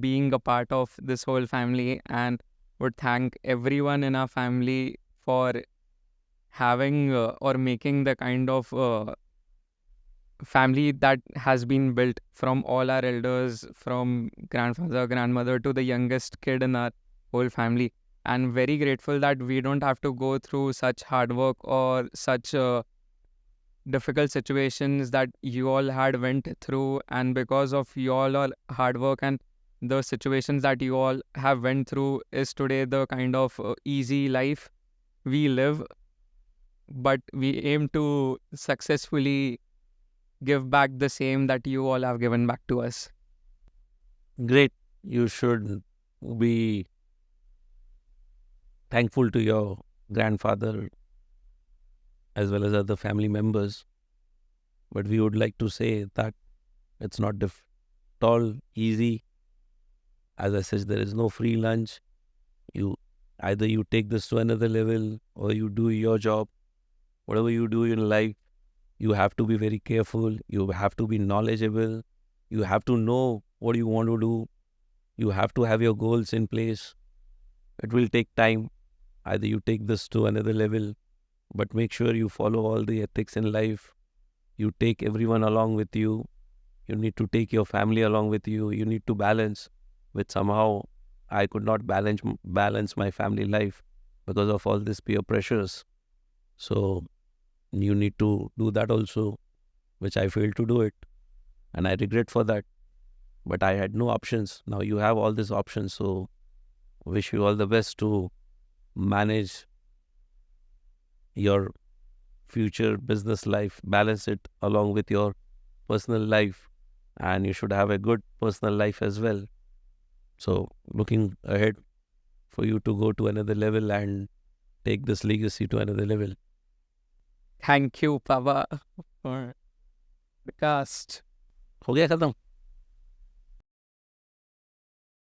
being a part of this whole family, and would thank everyone in our family for having or making the kind of family that has been built from all our elders, from grandfather, grandmother to the youngest kid in our whole family. And very grateful that we don't have to go through such hard work or such difficult situations that you all had went through, and because of you all hard work and the situations that you all have went through is today the kind of easy life we live. but we aim to successfully give back the same that you all have given back to us. Great. You should be thankful to your grandfather as well as other family members. But we would like to say that it's not at all easy. As I said, there is no free lunch. You either you take this to another level or you do your job. Whatever you do in life, you have to be very careful. You have to be knowledgeable. You have to know what you want to do. You have to have your goals in place. It will take time. Either you take this to another level, but make sure you follow all the ethics in life. You take everyone along with you. You need to take your family along with you. You need to balance, which somehow I could not balance my family life because of all these peer pressures. So you need to do that also, which I failed to do it. And I regret for that. But I had no options. Now you have all these options. So wish you all the best to manage your future business life, balance it along with your personal life, and you should have a good personal life as well. So looking ahead for you to go to another level and take this legacy to another level. Thank you, Pava, for the cast. हो गया खत्म.